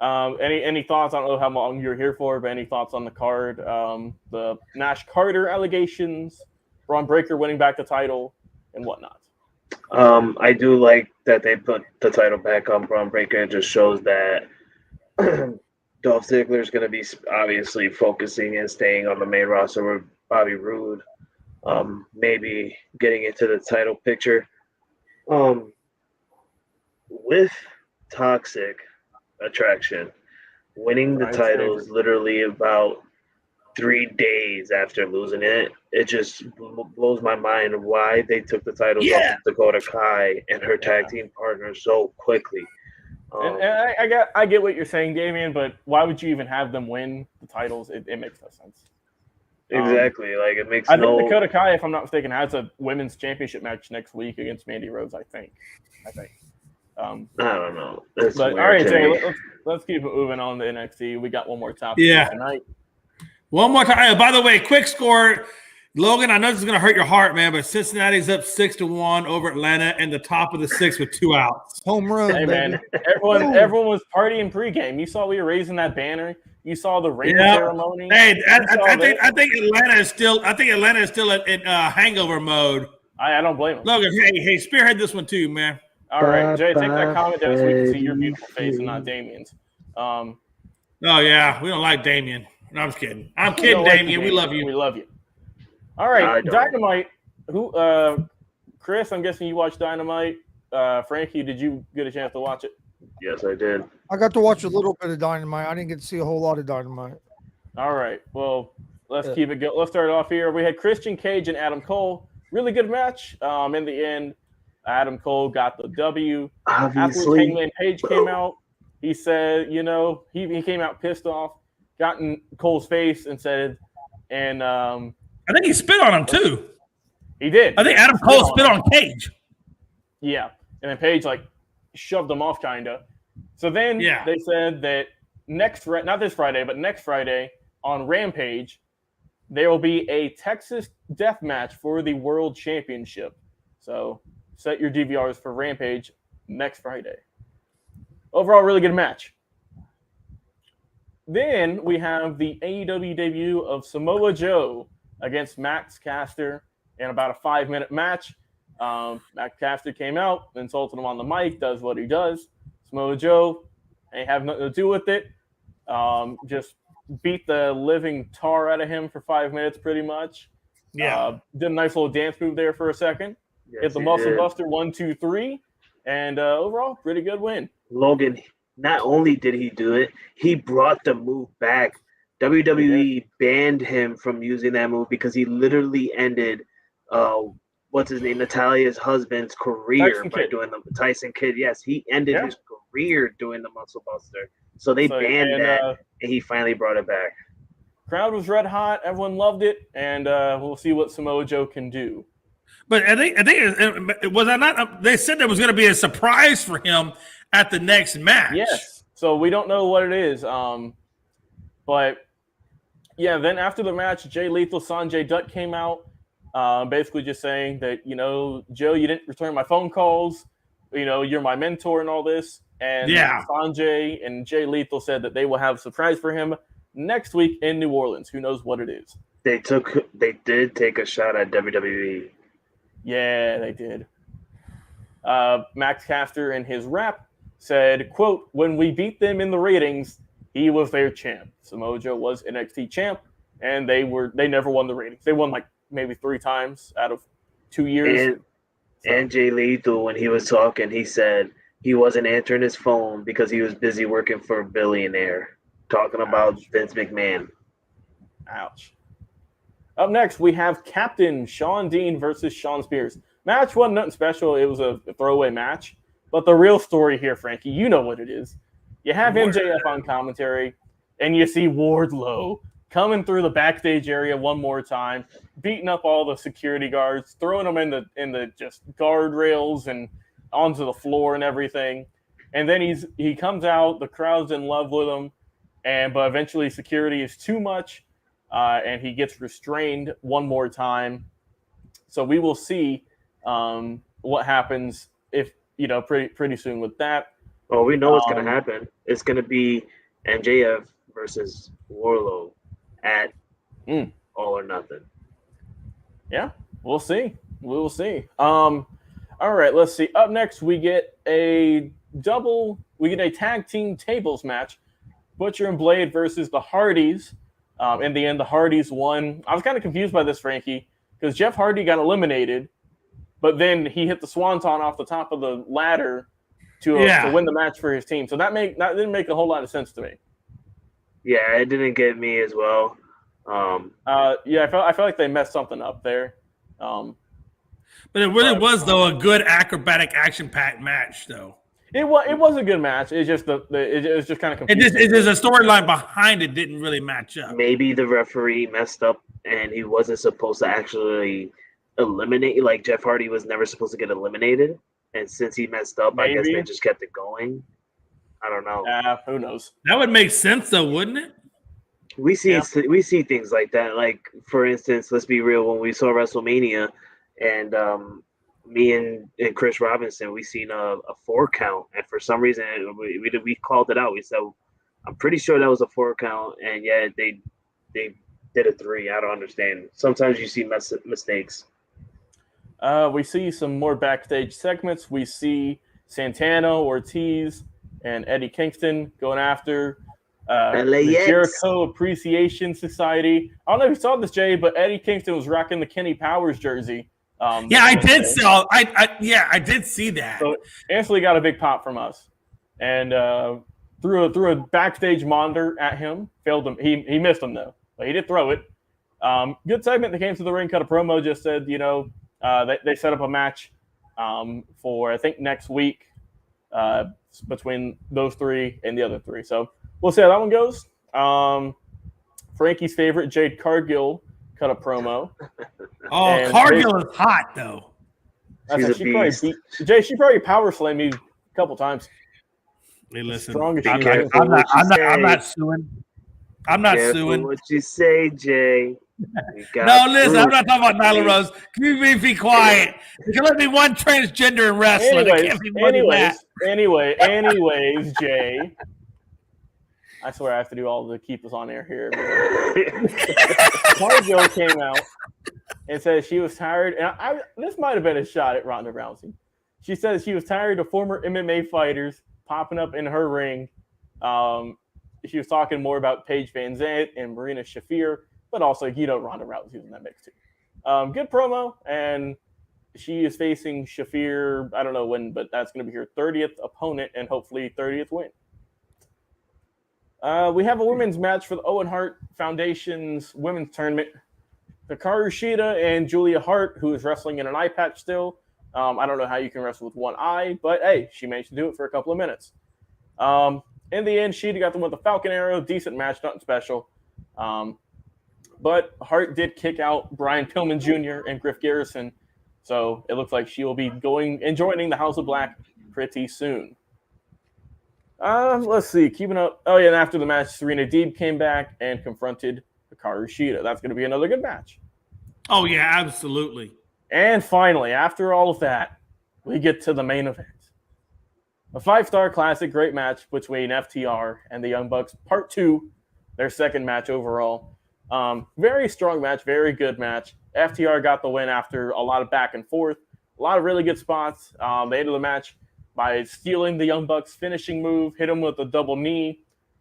Any thoughts? I don't know how long you're here for, but any thoughts on the card? The Nash Carter allegations, Braun Breaker winning back the title, and whatnot. I do like that they put the title back on Braun Breaker. It just shows that Dolph Ziggler is going to be obviously focusing and staying on the main roster with Bobby Roode. Maybe getting into the title picture. With Toxic Attraction, winning the title is literally about 3 days after losing it. It just blows my mind why they took the titles off of Dakota Kai and her tag team partner so quickly. And I get what you're saying, Damian, but why would you even have them win the titles? It makes no sense. Exactly. Like it makes I think Dakota Kai, if I'm not mistaken, has a women's championship match next week against Mandy Rose, I think. I don't know. That's but all right, Jay, let's keep it moving on to NXT. We got one more topic tonight. One more time. By the way, quick score. Logan, I know this is going to hurt your heart, man, but Cincinnati's up 6-1 over Atlanta in the top of the 6 with 2 outs. Home run, hey, man. Everyone was partying pregame. You saw we were raising that banner. You saw the ring ceremony. Hey, I think Atlanta is still in hangover mode. I don't blame them. Logan, hey, spearhead this one too, man. All right, Jay, take that comment down so we can see your beautiful face and not Damien's. Oh yeah, we don't like Damien. No, I'm just kidding. I'm kidding, Damien. We love you. We love you. All right, Dynamite. Chris, I'm guessing you watched Dynamite. Frankie, did you get a chance to watch it? Yes, I did. I got to watch a little bit of Dynamite. I didn't get to see a whole lot of Dynamite. All right. Well, let's keep it going. Let's start off here. We had Christian Cage and Adam Cole. Really good match. In the end, Adam Cole got the W. After Hangman Page came out, he said, he came out pissed off, got in Cole's face and said, and I think he spit on him too. He did. I think Adam Cole spit on Cage. Yeah. And then Page shoved him off kind of. So then they said that not this Friday, but next Friday on Rampage, there will be a Texas death match for the World Championship. So set your DVRs for Rampage next Friday. Overall, really good match. Then we have the AEW debut of Samoa Joe against Max Castor in about a 5-minute match. Max Castor came out, insulted him on the mic, does what he does. Samoa Joe ain't have nothing to do with it. Just beat the living tar out of him for 5 minutes pretty much. Yeah. Did a nice little dance move there for a second. Yes, hit the he Muscle did. Buster 1, 2, 3, and overall, pretty good win. Logan, not only did he do it, he brought the move back. WWE banned him from using that move because he literally ended, what's his name, Natalia's husband's career Tyson by Kidd. doing the Tyson Kidd. Yes, he ended his career doing the Muscle Buster. So they banned that, and he finally brought it back. Crowd was red hot. Everyone loved it, and we'll see what Samoa Joe can do. But I think was that not? They said there was going to be a surprise for him at the next match. Yes. So we don't know what it is. But yeah, then after the match, Jay Lethal, Sanjay Dutt came out, basically just saying that, Joe, you didn't return my phone calls. You're my mentor and all this. And Sanjay and Jay Lethal said that they will have a surprise for him next week in New Orleans. Who knows what it is? They did take a shot at WWE. Yeah, they did. Max Castor in his rap said, quote, when we beat them in the ratings, he was their champ. Samoa Joe was NXT champ, and they never won the ratings. They won like maybe 3 times out of 2 years. And Jay Lethal, when he was talking, he said he wasn't answering his phone because he was busy working for a billionaire, talking about Vince McMahon. Ouch. Up next, we have Captain Shawn Dean versus Shawn Spears. Match wasn't nothing special. It was a throwaway match. But the real story here, Frankie, you know what it is. You have MJF on commentary, and you see Wardlow coming through the backstage area one more time, beating up all the security guards, throwing them in the just guardrails and onto the floor and everything. And then he comes out, the crowd's in love with him, but eventually security is too much, and he gets restrained one more time. So we will see what happens if pretty soon with that. Oh, we know what's going to happen. It's going to be MJF versus Wardlow at All or Nothing. Yeah, we'll see. We will see. All right, let's see. Up next, we get a tag team tables match. Butcher and Blade versus the Hardys. In the end, the Hardys won. I was kind of confused by this, Frankie, because Jeff Hardy got eliminated, but then he hit the swanton off the top of the ladder to win the match for his team. So that didn't make a whole lot of sense to me. Yeah, it didn't get me as well. I felt like they messed something up there. But it really was, though, a good acrobatic action-packed match, though. It was a good match. It's just it was just kind of confusing. It just a storyline behind it didn't really match up. Maybe the referee messed up and he wasn't supposed to actually eliminate. Like Jeff Hardy was never supposed to get eliminated, and since he messed up, I guess they just kept it going. I don't know. Who knows? That would make sense, though, wouldn't it? We see things like that. Like, for instance, let's be real. When we saw WrestleMania, and me and Chris Robinson, we seen a 4 count, and for some reason we called it out. We said, I'm pretty sure that was a 4 count, and yeah, they did a 3. I don't understand. Sometimes you see mistakes. We see some more backstage segments. We see Santana, Ortiz, and Eddie Kingston going after the Jericho Appreciation Society. I don't know if you saw this, Jay, but Eddie Kingston was rocking the Kenny Powers jersey. I did see. I did see that. So instantly got a big pop from us, and threw a backstage monitor at him. Failed him. He missed him though, but he did throw it. Good segment. They came to the ring, cut a promo. Just said, they set up a match for I think next week between those 3 and the other 3. So we'll see how that one goes. Frankie's favorite, Jade Cargill, cut a promo. Oh, Cargill is hot though. She probably power slammed me a couple times. Hey, listen, I'm not suing. I'm not suing. What you say, Jay? No, listen, I'm not talking about Nyla Rose. Can you be quiet? You can let me one transgender in wrestling. Anyways, Jay. I swear I have to do all to keep us on air here. Cargill came out and said she was tired. And this might have been a shot at Ronda Rousey. She said she was tired of former MMA fighters popping up in her ring. She was talking more about Paige Van Zandt and Marina Shafir, but also, Ronda Rousey was in that mix too. Good promo, and she is facing Shafir. I don't know when, but that's going to be her 30th opponent and hopefully 30th win. We have a women's match for the Owen Hart Foundation's women's tournament. Hikaru Shida and Julia Hart, who is wrestling in an eye patch still. I don't know how you can wrestle with one eye, but hey, she managed to do it for a couple of minutes. In the end, Shida got them with a Falcon Arrow. Decent match, nothing special. But Hart did kick out Brian Pillman Jr. and Griff Garrison. So it looks like she will be going and joining the House of Black pretty soon. Let's see. Keeping up. Oh, yeah, and after the match, Serena Deeb came back and confronted Hikaru Shida. That's going to be another good match. Oh, yeah, absolutely. And finally, after all of that, we get to the main event. A 5-star classic, great match between FTR and the Young Bucks. Part 2, their second match overall. Very strong match, very good match. FTR got the win after a lot of back and forth. A lot of really good spots. They ended the match by stealing the Young Bucks' finishing move, hit him with a double knee,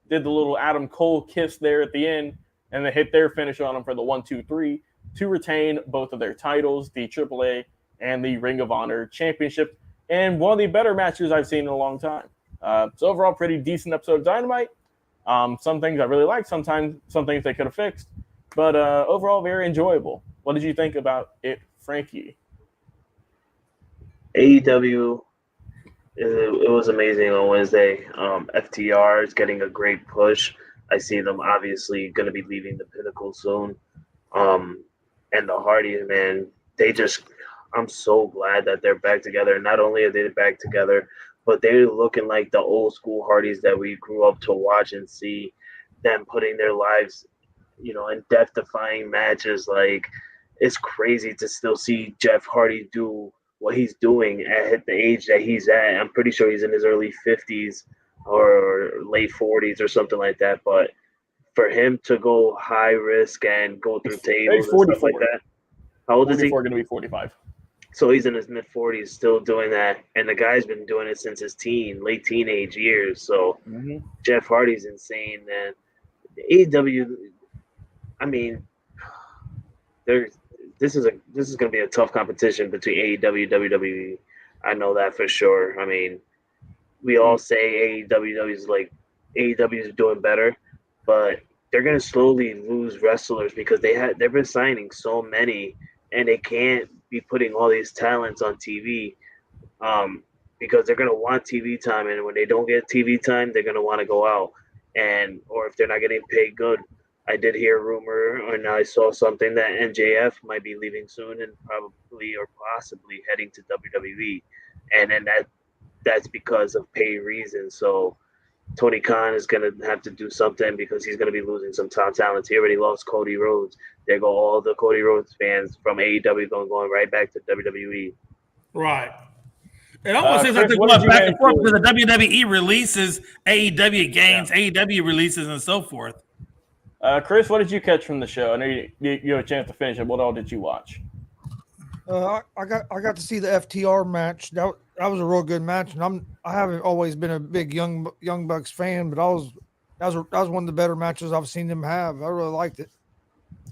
did the little Adam Cole kiss there at the end, and they hit their finish on him for the 1-2-3 to retain both of their titles, the AAA and the Ring of Honor Championship, and one of the better matches I've seen in a long time. So overall, pretty decent episode of Dynamite. Some things I really liked, sometimes some things they could have fixed, but overall, very enjoyable. What did you think about it, Frankie? AEW, it was amazing on Wednesday. FTR is getting a great push. I see them obviously going to be leaving the Pinnacle soon. And the Hardys, man, I'm so glad that they're back together. Not only are they back together, but they're looking like the old school Hardys that we grew up to watch and see them putting their lives, in death-defying matches. Like, it's crazy to still see Jeff Hardy do what he's doing at the age that he's at. I'm pretty sure he's in his early 50s or late 40s or something like that. But for him to go high risk and go through tables and stuff like that. How old is he? Going to be 45. So he's in his mid-40s still doing that. And the guy's been doing it since his late teenage years. So Jeff Hardy's insane, man. AEW, I mean, this is going to be a tough competition between AEW and WWE. I know that for sure. I mean, we all say AEW is doing better, but they're going to slowly lose wrestlers because they've been signing so many, and they can't be putting all these talents on TV because they're going to want TV time, and when they don't get TV time, they're going to want to go out, or if they're not getting paid good. I did hear a rumor, and I saw something that MJF might be leaving soon and probably or possibly heading to WWE, and then that's because of pay reasons. So Tony Khan is going to have to do something because he's going to be losing some top talents. He already lost Cody Rhodes. There go all the Cody Rhodes fans from AEW going right back to WWE. Right. It almost seems like they're going back and forth because the WWE releases AEW games, AEW releases, and so forth. Chris, what did you catch from the show? I know you had a chance to finish it. What all did you watch? I got to see the FTR match. That was a real good match, and I haven't always been a big Young Bucks fan, but that was one of the better matches I've seen them have. I really liked it.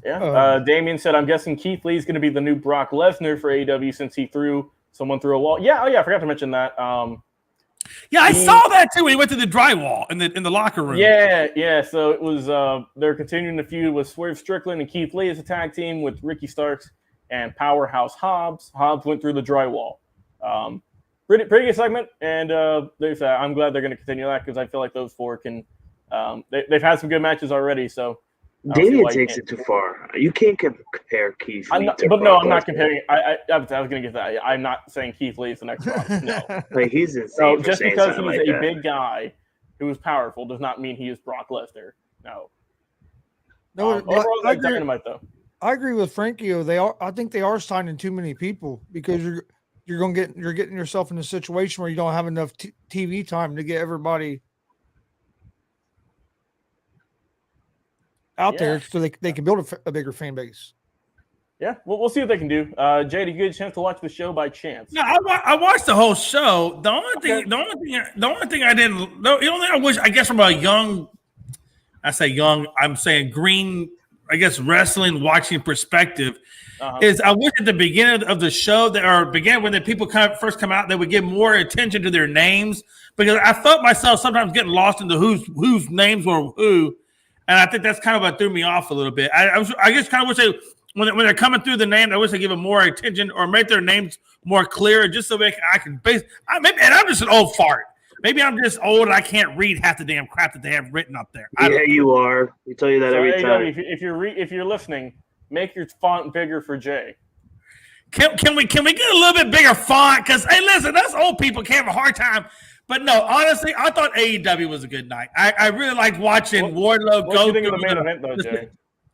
Yeah. Damien said, "I'm guessing Keith Lee is going to be the new Brock Lesnar for AEW since he threw someone through a wall." Yeah. Oh yeah, I forgot to mention that. I saw that too. He went to the drywall in the locker room. Yeah. So it was they're continuing the feud with Swerve Strickland and Keith Lee as a tag team with Ricky Starks and Powerhouse Hobbs. Hobbs went through the drywall. Pretty good segment, and I'm glad they're going to continue that because I feel like those four can. They've had some good matches already, so. Damien takes it too far. You can't compare Keith Lee I'm not comparing. I was going to get that. I'm not saying Keith Lee is the next one. No. Like, he's insane. So just because he's a big guy who is powerful does not mean he is Brock Lesnar. No. Overall, Dynamite, though. I agree with Frankie. I think they are signing too many people because you're getting yourself in a situation where you don't have enough TV time to get everybody out there so they can build a bigger fan base. Yeah, we'll see what they can do. Jay, did you get a chance to watch the show by chance? No, I watched the whole show. The only thing I didn't. The only thing I wish, I guess, from a young, I say young, I'm saying green I guess, wrestling watching perspective is I wish at the beginning of the show when the people first come out, they would give more attention to their names, because I felt myself sometimes getting lost into whose names were who, and I think that's kind of what threw me off a little bit. I just kind of wish when they're coming through the name, I wish they give them more attention or make their names more clear, just so I can base. And I'm just an old fart. Maybe I'm just old and I can't read half the damn crap that they have written up there. Yeah, you are. We tell you that every time. If you're listening, make your font bigger for Jay. Can we get a little bit bigger font? Because hey, listen, us old people can have a hard time. But no, honestly, I thought AEW was a good night. I really like watching Wardlow go. What do you think of the main event, though, Jay?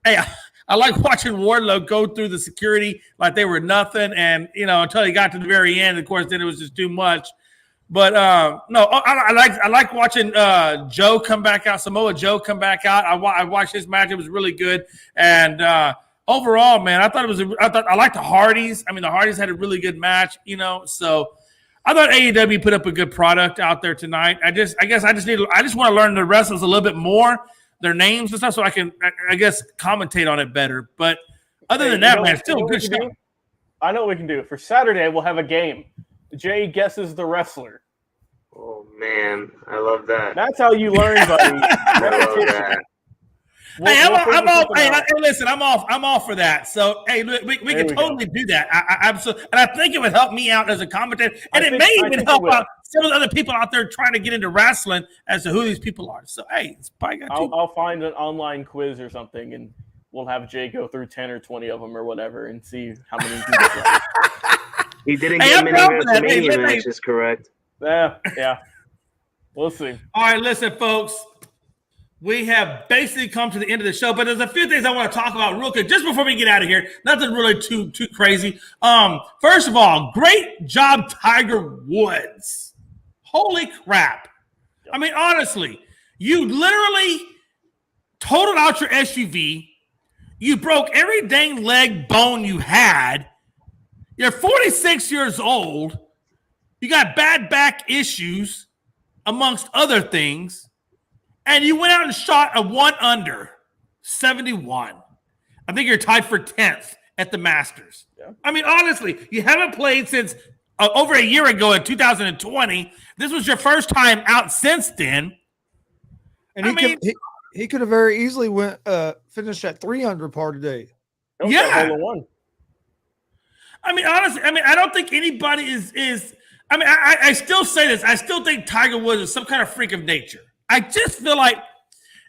Hey, I like watching Wardlow go through the security like they were nothing, and until he got to the very end. Of course, then it was just too much. But no, I like watching Joe come back out, Samoa Joe come back out. I watched his match; it was really good. And overall, man, I liked the Hardys. I mean, the Hardys had a really good match, So I thought AEW put up a good product out there tonight. I just want to learn the wrestlers a little bit more, their names and stuff, so I can commentate on it better. But other than that, man, still a good show. I know what we can do. For Saturday, we'll have a game. Jay guesses the wrestler. Oh man, I love that. That's how you learn, buddy. I love that. I'm off. Hey, listen, I'm off for that. So hey, we can totally do that. I absolutely, and I think it would help me out as a commentator, and it may even help out some of the other people out there trying to get into wrestling as to who these people are. So hey, it's probably got I'll find an online quiz or something, and we'll have Jay go through 10 or 20 of them or whatever, and see how many. He didn't get many WrestleMania matches, correct? Yeah. We'll see. All right, listen, folks. We have basically come to the end of the show, but there's a few things I want to talk about real quick just before we get out of here. Nothing really too crazy. First of all, great job, Tiger Woods. Holy crap. I mean, honestly, you literally totaled out your SUV. You broke every dang leg bone you had. You're 46 years old. You got bad back issues, amongst other things. And you went out and shot a 1 under, 71. I think you're tied for 10th at the Masters. Yeah. I mean, honestly, you haven't played since over a year ago in 2020. This was your first time out since then. And he could have very easily finished at 3 under par today. Yeah. I mean, honestly, I don't think anybody is. I still say this. I still think Tiger Woods is some kind of freak of nature. I just feel like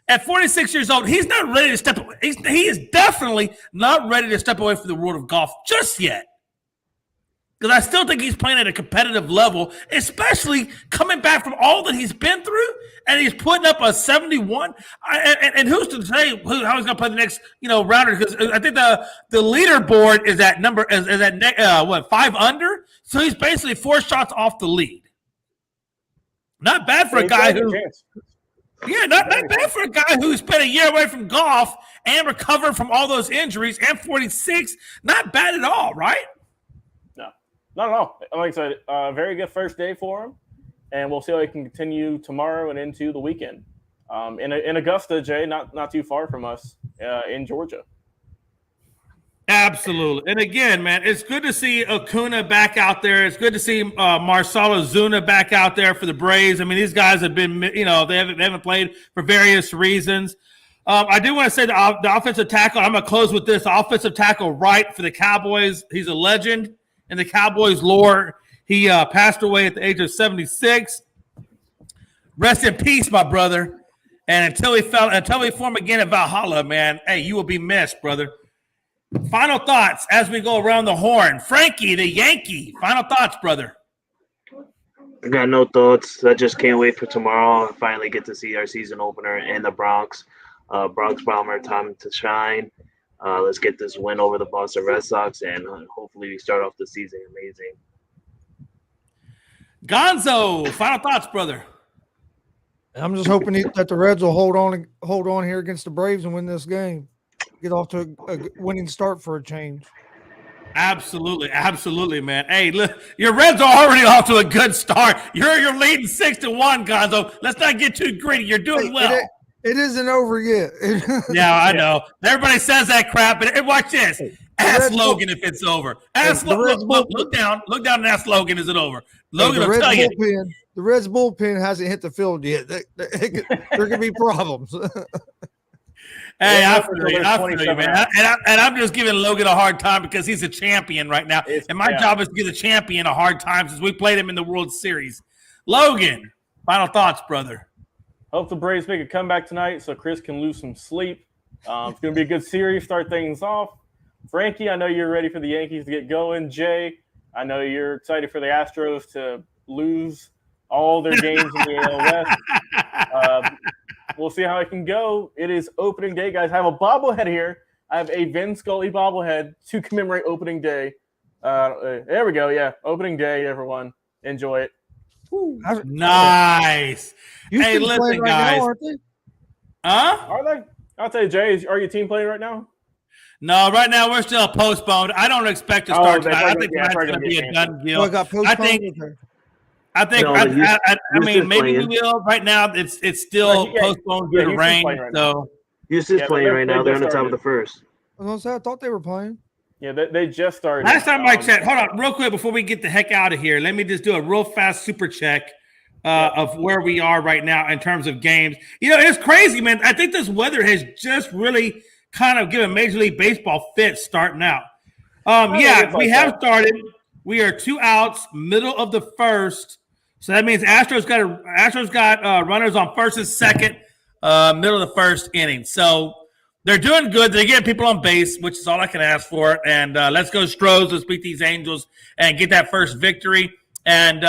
at 46 years old, he's not ready to step away. He is definitely not ready to step away from the world of golf just yet. Because I still think he's playing at a competitive level, especially coming back from all that he's been through, and he's putting up a 71. And who's to say how he's going to play the next rounder? Because I think the leaderboard is at 5 under. So he's basically 4 shots off the lead. Not bad for a guy who. Yeah, not bad for a guy who spent a year away from golf and recovered from all those injuries, and 46. Not bad at all, right? No, not at all. Like I said, very good first day for him, and we'll see how he can continue tomorrow and into the weekend. In Augusta, Jay, not too far from us, in Georgia. Absolutely. And again, man, it's good to see Acuna back out there. It's good to see Marcelo Zuna back out there for the Braves. I mean, these guys have been, they haven't played for various reasons. I do want to say the offensive tackle, I'm going to close with this. The offensive tackle right for the Cowboys. He's a legend in the Cowboys lore. He passed away at the age of 76. Rest in peace, my brother. And until we form again at Valhalla, man, hey, you will be missed, brother. Final thoughts as we go around the horn. Frankie, the Yankee. Final thoughts, brother. I got no thoughts. I just can't wait for tomorrow. I finally get to see our season opener in the Bronx. Bronx Bomber, time to shine. Let's get this win over the Boston Red Sox, and hopefully we start off the season amazing. Gonzo, final thoughts, brother. I'm just hoping that the Reds will hold on here against the Braves and win this game. Get off to a winning start for a change. Absolutely, man. Hey, look, your Reds are already off to a good start. You're leading 6-1, Gonzo. Let's not get too greedy. You're doing well. It isn't over yet. Yeah, I know. Everybody says that crap, but watch this. Ask Logan if it's over. Ask look down and ask Logan, is it over? Logan will tell you. The Reds bullpen hasn't hit the field yet. There could be problems. Hey, I feel you, man. And I'm just giving Logan a hard time because he's a champion right now. And my job is to give the champion a hard time since we played him in the World Series. Logan, final thoughts, brother. Hope the Braves make a comeback tonight so Chris can lose some sleep. It's going to be a good series, start things off. Frankie, I know you're ready for the Yankees to get going. Jay, I know you're excited for the Astros to lose all their games in the AL West. We'll see how it can go. It is opening day, guys. I have a bobblehead here. I have a Vin Scully bobblehead to commemorate opening day. There we go. Yeah, opening day, everyone. Enjoy it. Woo. Nice. Hey, listen, guys. Are they? I'll tell you, Jay, are your team playing right now? No, right now we're still postponed. I don't expect to start tonight. I think that's going to be a done deal. I mean, maybe we will. Right now, it's still postponed due to rain. So Houston's playing right now. They're on the top of the first. I thought they were playing. Yeah, they just started. Last time I checked, hold on, real quick before we get the heck out of here. Let me just do a real fast super check of where we are right now in terms of games. You know, it's crazy, man. I think this weather has just really kind of given Major League Baseball fits starting out. We have started. We are 2 outs, middle of the first. So that means Astros got runners on first and second, middle of the first inning. So they're doing good. They're getting people on base, which is all I can ask for. And let's go Stros. Let's beat these Angels and get that first victory. And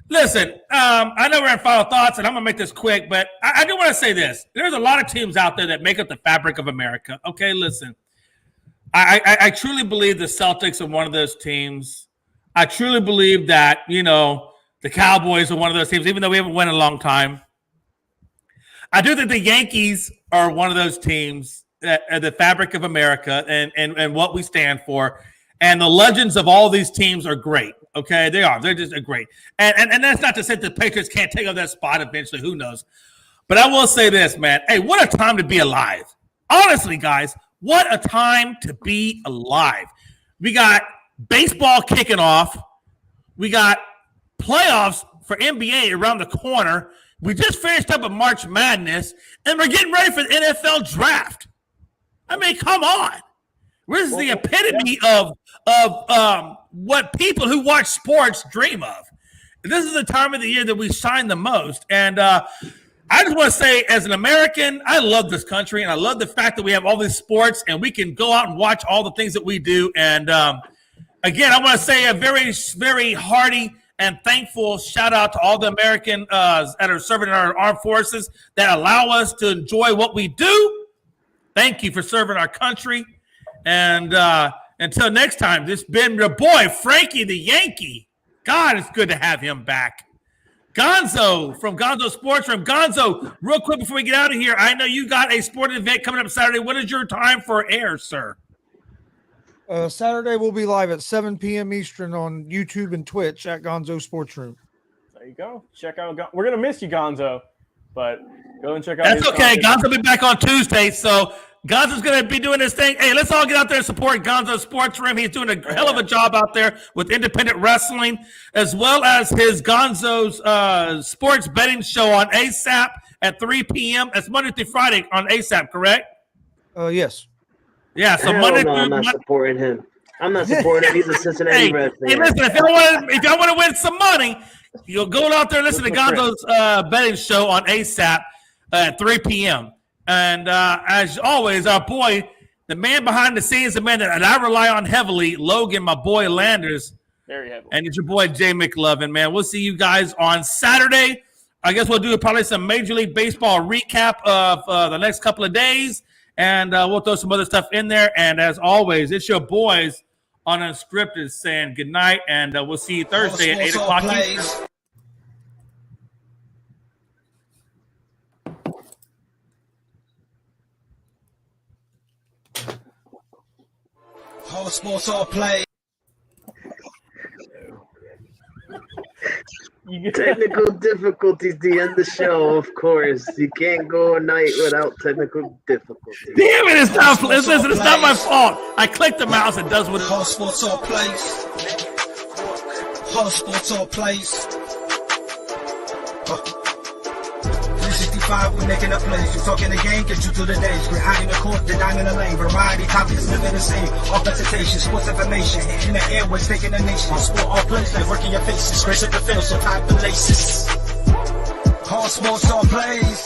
listen, I know we're in final thoughts, and I'm going to make this quick, but I do want to say this. There's a lot of teams out there that make up the fabric of America. Okay, listen. I truly believe the Celtics are one of those teams. I truly believe that, the Cowboys are one of those teams, even though we haven't won in a long time. I do think the Yankees are one of those teams that are the fabric of America and what we stand for. And the legends of all these teams are great. Okay, they are. They're just great. And that's not to say the Patriots can't take up that spot eventually. Who knows? But I will say this, man. Hey, what a time to be alive. Honestly, guys, what a time to be alive. We got baseball kicking off. We got playoffs for NBA around the corner. We just finished up a March Madness, and we're getting ready for the NFL draft. I mean, come on. This is the epitome of what people who watch sports dream of. This is the time of the year that we shine the most. And I just want to say, as an American, I love this country, and I love the fact that we have all these sports, and we can go out and watch all the things that we do. And, again, I want to say a very, very hearty and thankful shout out to all the Americans that are serving in our armed forces that allow us to enjoy what we do. Thank you for serving our country. And until next time, this has been your boy, Frankie the Yankee. God, it's good to have him back. Gonzo from Gonzo Sports Room. Gonzo, real quick before we get out of here, I know you got a sporting event coming up Saturday. What is your time for air, sir? Saturday we'll be live at 7 p.m. Eastern on YouTube and Twitch at Gonzo Sports Room. There you go. Check out. We're gonna miss you, Gonzo, but go and check out. That's okay. Gonzo will be back on Tuesday, so Gonzo's gonna be doing his thing. Hey, let's all get out there and support Gonzo Sports Room. He's doing a hell of a job out there with independent wrestling, as well as his Gonzo's sports betting show on ASAP at 3 p.m. That's Monday through Friday on ASAP, correct? Yes. Yeah, so I'm not supporting him. I'm not supporting him. He's a Cincinnati Reds fan. Hey, listen, if y'all want to win some money, you'll go out there and listen to Gonzo's betting show on ASAP at 3 p.m. And as always, our boy, the man behind the scenes, the man that I rely on heavily, Logan, my boy Landers. Very heavily. And it's your boy, Jay McLovin, man. We'll see you guys on Saturday. I guess we'll do probably some Major League Baseball recap of the next couple of days. And we'll throw some other stuff in there. And as always, it's your boys on Unscripted saying good night. And we'll see you Thursday at 8 o'clock. All sports all play. Technical difficulties to end the show, of course. You can't go a night without technical difficulties. Damn it, it's not my fault. I clicked the mouse, it does what it Hall Sports All Plays. Hall Sports All Plays. 365, we're making a plays. You talking the game, get you through the days. We're high in the court, the dime in the lane. Variety topics, living the same. All presentation, sports information. Hitting the airways, taking the nation. Sport all plays, like working your faces. Grace at the field, so tie the laces. Hall Sports All Plays.